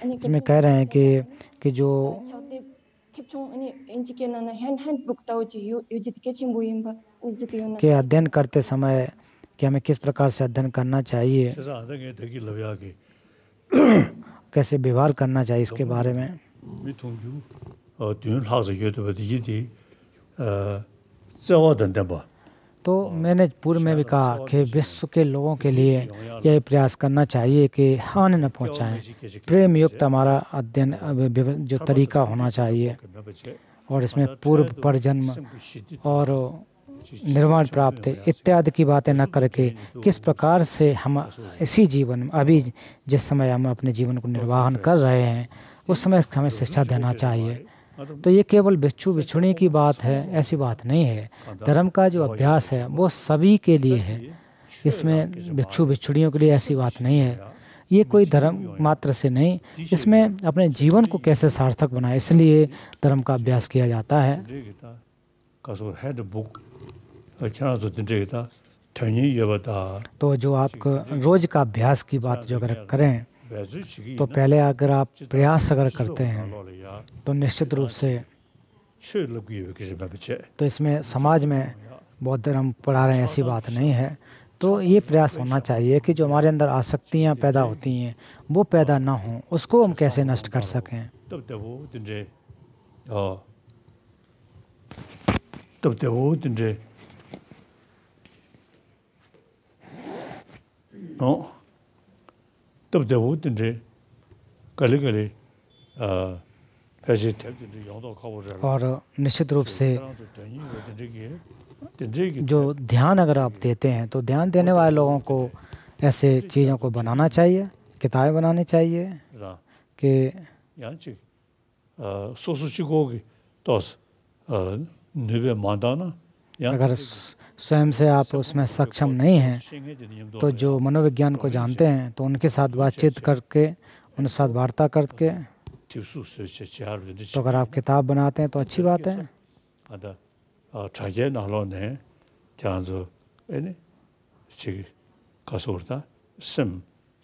इसमें कह रहे हैं कि जो के अध्ययन करते समय कि हमें किस प्रकार से अध्ययन करना चाहिए, कैसे व्यवहार करना चाहिए, इसके बारे में तो मैंने पूर्व में भी कहा कि विश्व के लोगों के लिए यह प्रयास करना चाहिए कि हानि न पहुंचाएं। प्रेम युक्त हमारा अध्ययन जो तरीका होना चाहिए और इसमें पूर्व परजन्म और निर्वाण प्राप्त इत्यादि की बातें न करके किस प्रकार से हम इसी जीवन में अभी जिस समय हम अपने जीवन को निर्वाहन कर रहे हैं उस समय हमें शिक्षा देना चाहिए। तो ये केवल भिक्षु भिक्षुणी की बात है, ऐसी बात नहीं है। धर्म का जो अभ्यास है वो सभी के लिए है, इसमें भिक्षु भिक्षुणियों के लिए ऐसी बात नहीं है। ये कोई धर्म मात्र से नहीं, इसमें अपने जीवन को कैसे सार्थक बनाए इसलिए धर्म का अभ्यास किया जाता है। तो जो आप रोज का अभ्यास की बात जो अगर करें तो पहले अगर आप प्रयास अगर करते हैं तो निश्चित रूप से तो इसमें समाज में बौद्ध धर्म पढ़ा रहे हैं ऐसी बात नहीं है। तो ये प्रयास होना चाहिए कि जो हमारे अंदर आसक्तियाँ पैदा होती हैं वो पैदा ना हों, उसको हम कैसे नष्ट कर सकें। और निश्चित रूप से जो ध्यान अगर आप देते हैं तो ध्यान देने वाले लोगों को ऐसे चीज़ों को बनाना चाहिए, किताबें बनानी चाहिए कि अगर स्वयं से आप उसमें सक्षम नहीं हैं तो जो मनोविज्ञान को जानते हैं तो उनके साथ बातचीत करके उनके साथ वार्ता करके तो अगर आप किताब बनाते हैं तो अच्छी बात है। 자제 나로네 장조 에네 지 가서다 심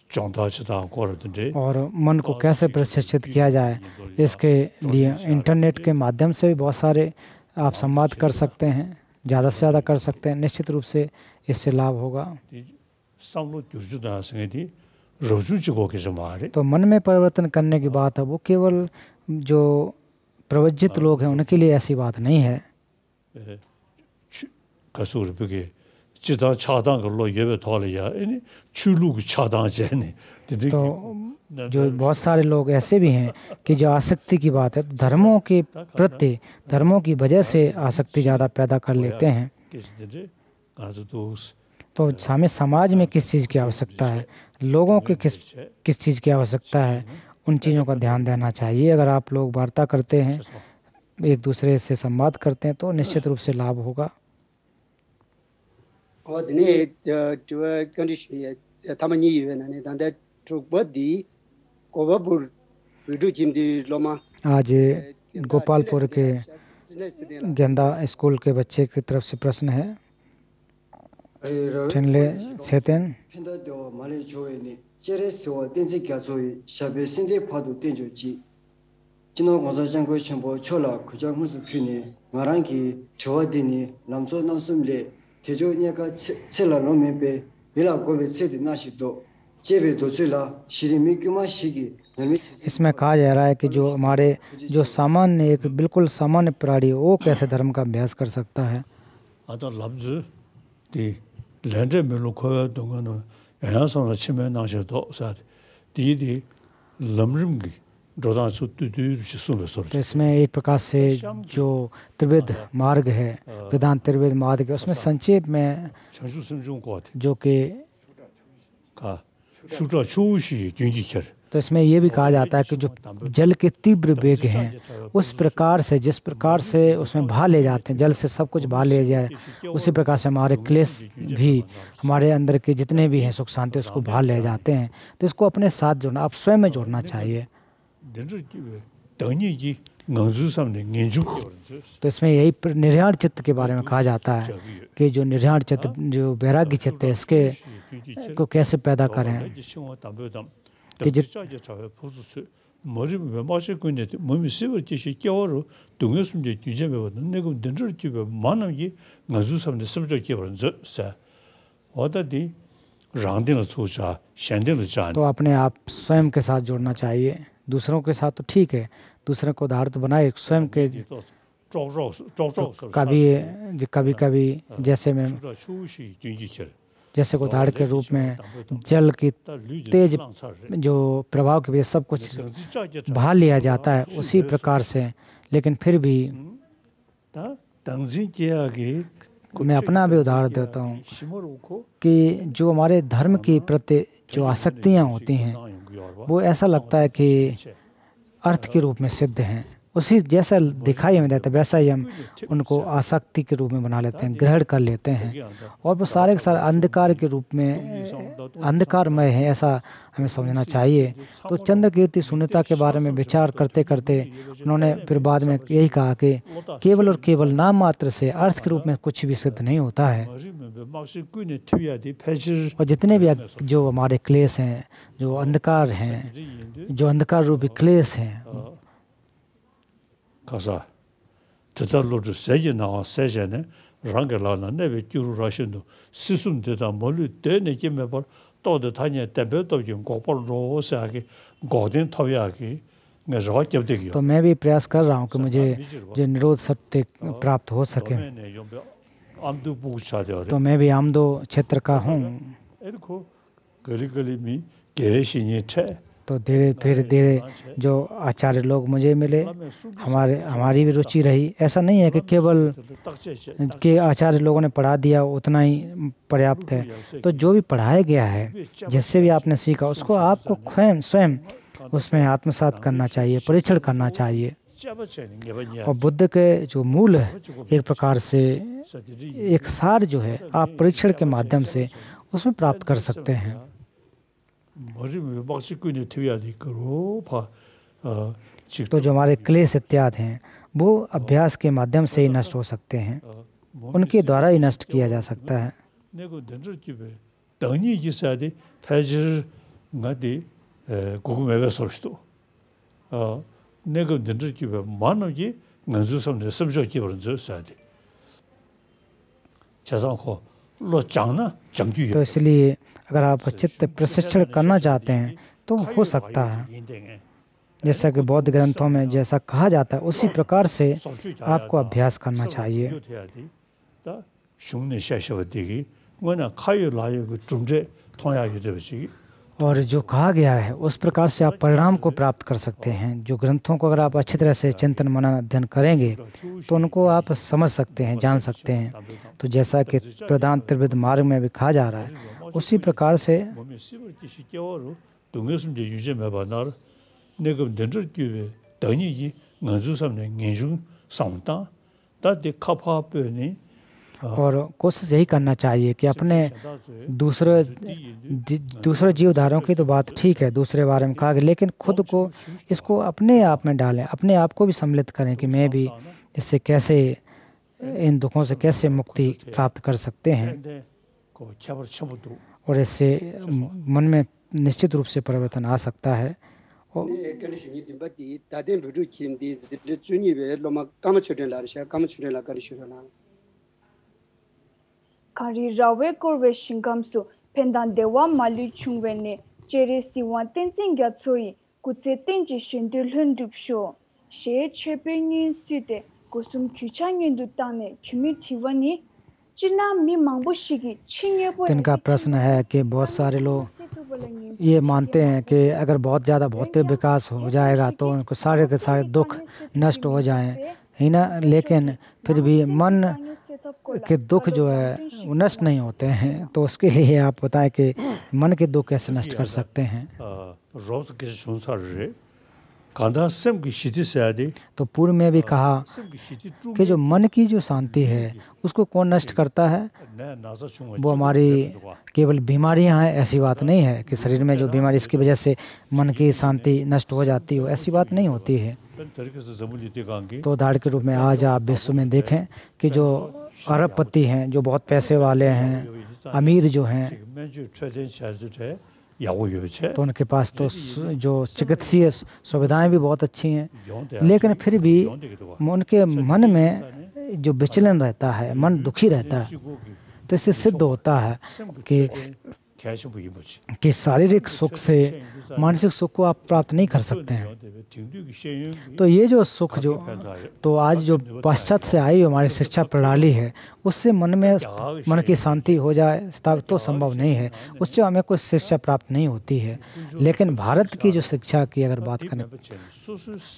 정다지다 거라든지 और मन को कैसे प्रशिक्षित किया जाए, इसके लिए इंटरनेट के माध्यम से भी बहुत सारे आप संवाद कर सकते हैं, ज़्यादा से ज़्यादा कर सकते हैं। निश्चित रूप से इससे लाभ होगा। तो मन में परिवर्तन करने की बात है, वो केवल जो प्रवज्जित लोग हैं उनके लिए ऐसी बात नहीं है। 지다 차단 걸로 예배 돌이야 아니 출루기 차단제네 तो जो बहुत सारे लोग ऐसे भी हैं कि जो आसक्ति की बात है, धर्मों के प्रति, धर्मों की वजह से आसक्ति ज़्यादा पैदा कर लेते हैं। तो हमें समाज में किस चीज़ की आवश्यकता है, लोगों के किस चीज़ की आवश्यकता है, उन चीज़ों का ध्यान देना चाहिए। अगर आप लोग वार्ता करते हैं, एक दूसरे से संवाद करते हैं, तो निश्चित रूप से लाभ होगा। आज गोपालपुर के गेंदा स्कूल के बच्चे की तरफ से प्रश्न है। ठिनले सेतेन इसमें कहा जा रहा है कि जो हमारे जो सामान्य एक बिल्कुल सामान्य प्राणी वो कैसे धर्म का अभ्यास कर सकता है। तो इसमें एक प्रकार से जो त्रिविध मार्ग है, वेदांत त्रिविध मार्ग है, उसमें संक्षेप में जो कि तो इसमें ये भी कहा जाता है कि जो जल के तीव्र वेग हैं, उस प्रकार से जिस प्रकार से उसमें बहा ले जाते हैं, जल से सब कुछ बहा ले जाए, उसी प्रकार से हमारे क्लेश भी, हमारे अंदर के जितने भी हैं सुख शांति, उसको बहा ले जाते हैं। तो इसको अपने साथ जोड़ना, आप स्वयं में जोड़ना चाहिए। तो इसमें यही निर्याण चित्त के बारे में कहा जाता है कि जो निर्याण चित्त, जो वैराग्य चित्त है, इसके को कैसे पैदा करें कि तो अपने आप स्वयं के साथ जोड़ना चाहिए। दूसरों के साथ तो ठीक है, दूसरे को उदाहरण तो बनाए, स्वयं के कभी कभी जैसे उदाहरण के रूप में जल की तेज जो प्रभाव की वजह सब कुछ बहा लिया जाता है, उसी प्रकार से। लेकिन फिर भी मैं अपना भी उदाहरण देता हूँ कि जो हमारे धर्म के प्रति जो आसक्तियाँ होती हैं, वो ऐसा लगता है कि अर्थ के रूप में सिद्ध हैं, उसी जैसा दिखाई हमें देता है वैसा ही हम उनको आसक्ति के रूप में बना लेते हैं, ग्रहण कर लेते हैं, और वो सारे के सारे अंधकार के रूप में अंधकारमय है, ऐसा हमें समझना चाहिए। तो चंद्रकीर्ति शून्यता के बारे में विचार करते करते उन्होंने फिर बाद में यही कहा कि केवल और केवल नाम मात्र से अर्थ के रूप में कुछ भी सिद्ध नहीं होता है। और जितने भी जो हमारे क्लेश हैं, जो अंधकार हैं, जो अंधकार रूपी क्लेश हैं, 가서 저절로도 세게 나와 세제네 랑게라나 내베 큐루라신도 시숨되다 멀리 되네 게메버 또도 다니에 때베도 좀 고벌로사게 고든 토야게 तो मैं भी प्रयास कर रहा हूँ कि मुझे जो निरोध सत्य प्राप्त हो सके। तो मैं भी आमदो क्षेत्र का हूँ। तो धीरे धीरे जो आचार्य लोग मुझे मिले, हमारी भी रुचि रही। ऐसा नहीं है कि केवल के आचार्य लोगों ने पढ़ा दिया उतना ही पर्याप्त है। तो जो भी पढ़ाया गया है, जिससे भी आपने सीखा, उसको आपको स्वयं उसमें आत्मसात करना चाहिए, परीक्षण करना चाहिए। और बुद्ध के जो मूल है, एक प्रकार से एक सार जो है, आप परीक्षण के माध्यम से उसमें प्राप्त कर सकते हैं। तो जो हमारे क्लेश इत्यादि हैं वो अभ्यास के माध्यम से ही नष्ट हो सकते हैं, उनके द्वारा ही नष्ट किया जा सकता है। तो इसलिए अगर आप चित्त प्रशिक्षण करना चाहते हैं तो हो सकता है, जैसा कि बौद्ध ग्रंथों में जैसा कहा जाता है उसी प्रकार से आपको अभ्यास करना चाहिए। और जो कहा गया है उस प्रकार से आप परिणाम को प्राप्त कर सकते हैं। जो ग्रंथों को अगर आप अच्छी तरह से चिंतन मनन अध्ययन करेंगे तो उनको आप समझ सकते हैं, जान सकते हैं। तो जैसा कि प्रधान त्रिविध मार्ग में भी कहा जा रहा है उसी प्रकार से और कोशिश यही करना चाहिए कि अपने दूसरे जीवधारों की तो बात ठीक है, दूसरे बारे में कहा गया, लेकिन खुद को इसको अपने आप में डालें, अपने आप को भी सम्मिलित करें कि मैं भी इससे कैसे, इन दुखों से कैसे मुक्ति प्राप्त कर सकते हैं। और इससे मन में निश्चित रूप से परिवर्तन आ सकता है। Kari rawe korwe shingamsu pendan dewa mali chungwe ne chere siwa tenzin gyatsoi kutse tenji shendir hundupsho she chepe ngin sude kusum kyucha ngin dutane kyumi tiwani china mi mangbo shigi chinye po। इनका प्रश्न है कि बहुत सारे लोग ये मानते हैं कि अगर बहुत ज़्यादा भौतिक विकास हो जाएगा तो उनको सारे के सारे दुख नष्ट हो जाएं ही ना, लेकिन फिर भी मन के दुख जो है वो नष्ट नहीं होते हैं। तो उसके लिए आप बताएं कि मन के दुख कैसे नष्ट कर सकते हैं। तो पूर्व में भी कहा कि जो मन की जो शांति है उसको कौन नष्ट करता है, वो हमारी केवल बीमारियां हैं, ऐसी बात नहीं है कि शरीर में जो बीमारी इसकी वजह से मन की शांति नष्ट हो जाती हो, ऐसी बात नहीं होती है। तो उदाहरण के रूप में आज आप विश्व में देखें कि जो अरबपति हैं, जो बहुत पैसे वाले हैं, अमीर जो हैं, तो उनके पास तो जो चिकित्सीय सुविधाएं भी बहुत अच्छी हैं, लेकिन फिर भी उनके मन में जो विचलन रहता है, मन दुखी रहता है। तो इससे सिद्ध होता है कि शारीरिक सुख से मानसिक सुख को आप प्राप्त नहीं कर सकते हैं। तो ये जो सुख जो तो आज जो पाश्चात्य से आई हमारी शिक्षा प्रणाली है उससे मन की शांति हो जाए तो संभव नहीं है, उससे हमें कोई शिक्षा प्राप्त नहीं होती है। लेकिन भारत की जो शिक्षा की अगर बात करें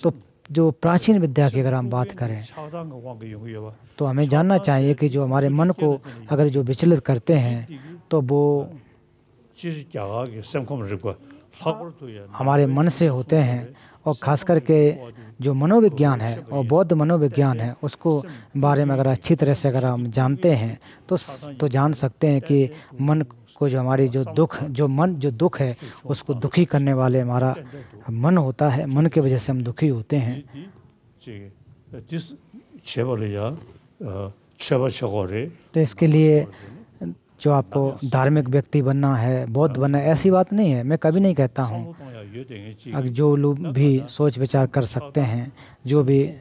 तो जो प्राचीन विद्या की अगर हम बात करें तो हमें जानना चाहिए कि जो हमारे मन को अगर जो विचलित करते हैं तो वो हमारे मन से होते हैं। और खास करके जो मनोविज्ञान है और बौद्ध मनोविज्ञान है उसको बारे में अगर अच्छी तरह से अगर हम जानते हैं तो जान सकते हैं कि मन को जो हमारी जो दुख है उसको दुखी करने वाले हमारा मन होता है, मन की वजह से हम दुखी होते हैं। तो इसके लिए जो आपको धार्मिक व्यक्ति बनना है, बौद्ध बनना है, ऐसी बात नहीं है। मैं कभी नहीं कहता हूँ, अगर जो लोग भी सोच विचार कर सकते हैं, जो भी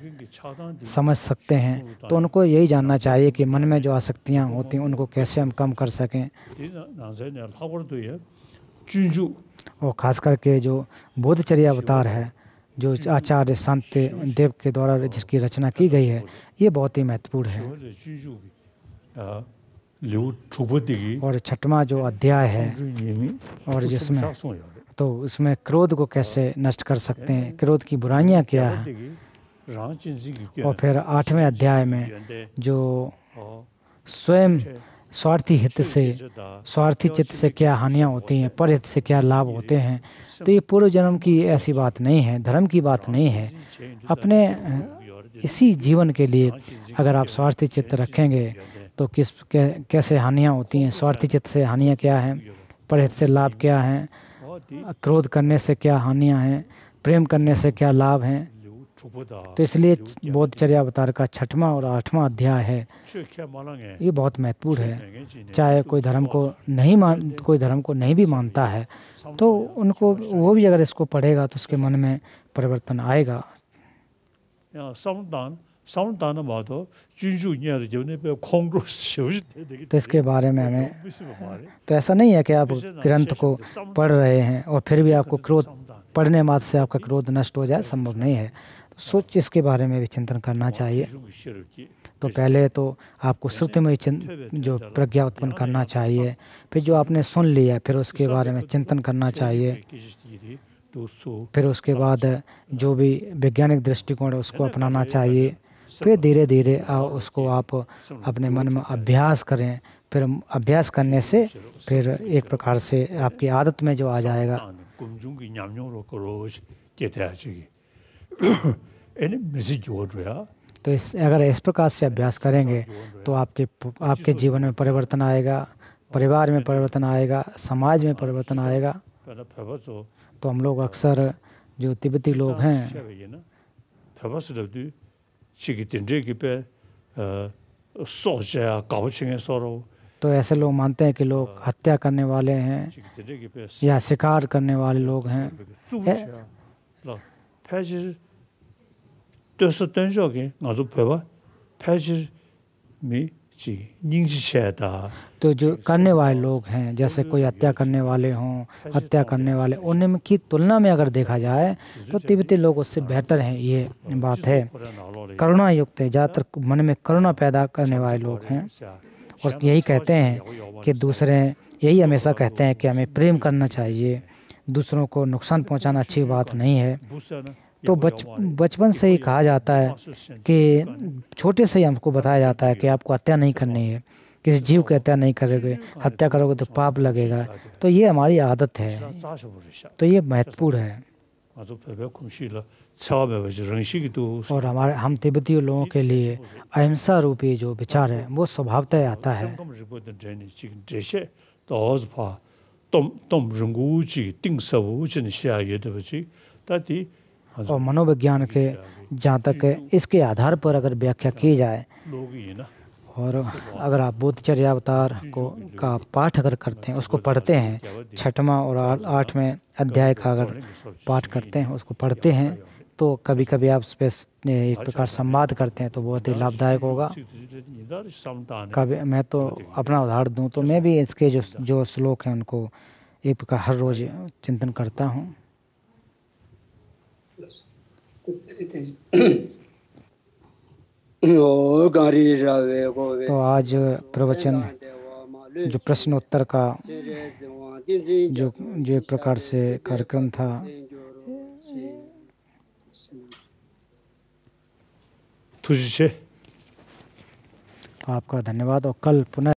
समझ सकते हैं, तो उनको यही जानना चाहिए कि मन में जो आसक्तियाँ होती हैं उनको कैसे हम कम कर सकें। और ख़ास करके जो बोधचर्या अवतार है, जो आचार्य संत देव के द्वारा जिसकी रचना की गई है, ये बहुत ही महत्वपूर्ण है। और छठवां जो अध्याय है और जिसमें तो उसमें क्रोध को कैसे नष्ट कर सकते हैं, क्रोध की बुराइयां क्या हैं। और फिर 8वें अध्याय में जो स्वयं स्वार्थी चित्त से क्या हानियां होती हैं, परहित से क्या लाभ होते हैं। तो ये पूर्व जन्म की ऐसी बात नहीं है, धर्म की बात नहीं है। अपने इसी जीवन के लिए अगर आप स्वार्थी चित्त रखेंगे तो कैसे हानियां होती हैं, स्वार्थी चित्त से हानियां क्या हैं, परहित से लाभ क्या हैं, क्रोध करने से क्या हानियां हैं। प्रेम करने से क्या लाभ हैं। तो इसलिए बोधचर्या अवतार का 6वां और 8वां अध्याय है, ये बहुत महत्वपूर्ण है। चाहे कोई धर्म को नहीं भी मानता है, तो उनको वो भी अगर इसको पढ़ेगा तो उसके मन में परिवर्तन आएगा। तो इसके बारे में हमें, तो ऐसा नहीं है कि आप ग्रंथ को पढ़ रहे हैं और फिर भी आपको क्रोध, पढ़ने मात्र से आपका क्रोध नष्ट हो जाए, संभव नहीं है। तो सोच इसके बारे में भी चिंतन करना चाहिए। तो पहले तो आपको श्रुतिमय जो प्रज्ञा उत्पन्न करना चाहिए, फिर जो आपने सुन लिया फिर उसके बारे में चिंतन करना चाहिए, फिर उसके बाद जो भी वैज्ञानिक दृष्टिकोण है उसको अपनाना चाहिए, फिर धीरे धीरे उसको आप अपने मन में अभ्यास करें। फिर अभ्यास करने से फिर एक प्रकार से आपकी आदत में जो आ जाएगा। तो अगर इस प्रकार से अभ्यास करेंगे तो आपके जीवन में परिवर्तन आएगा, परिवार में परिवर्तन आएगा, समाज में परिवर्तन आएगा। तो हम लोग अक्सर जो तिब्बती लोग हैं, तो ऐसे लोग मानते हैं कि लोग हत्या करने वाले हैं या शिकार करने वाले लोग हैं। तो जो करने वाले लोग हैं, जैसे कोई हत्या करने वाले हों, हत्या करने वाले, उनमें की तुलना में अगर देखा जाए तो तिब्बती लोग उससे बेहतर हैं, ये बात है। करुणा युक्त है, ज़्यादातर मन में करुणा पैदा करने वाले लोग हैं। और यही कहते हैं कि यही हमेशा कहते हैं कि हमें प्रेम करना चाहिए, दूसरों को नुकसान पहुंचाना अच्छी बात नहीं है। तो बचपन से ही कहा जाता है कि छोटे से ही हमको बताया जाता है कि आपको हत्या नहीं करनी है, किसी जीव की हत्या नहीं करोगे, हत्या करोगे तो पाप लगेगा। तो ये हमारी आदत है, तो ये महत्वपूर्ण है। और हम तिब्बती लोगों के लिए अहिंसा रूपी जो विचार है वो स्वभावतः आता है। और मनोविज्ञान के जहाँ तक इसके आधार पर अगर व्याख्या की जाए, और अगर आप बोधचर्या अवतार का पाठ अगर करते हैं, उसको पढ़ते हैं, 6वां और 8वें अध्याय का अगर पाठ करते हैं, उसको पढ़ते हैं, तो कभी कभी आप उस पर एक प्रकार संवाद करते हैं तो बहुत ही लाभदायक होगा। कभी मैं तो अपना उदाहरण दूं तो मैं भी इसके जो श्लोक हैं उनको एक प्रकार हर रोज चिंतन करता हूँ। तो आज प्रवचन जो प्रश्न उत्तर का जो एक प्रकार से कार्यक्रम था, आपका धन्यवाद। और कल पुनः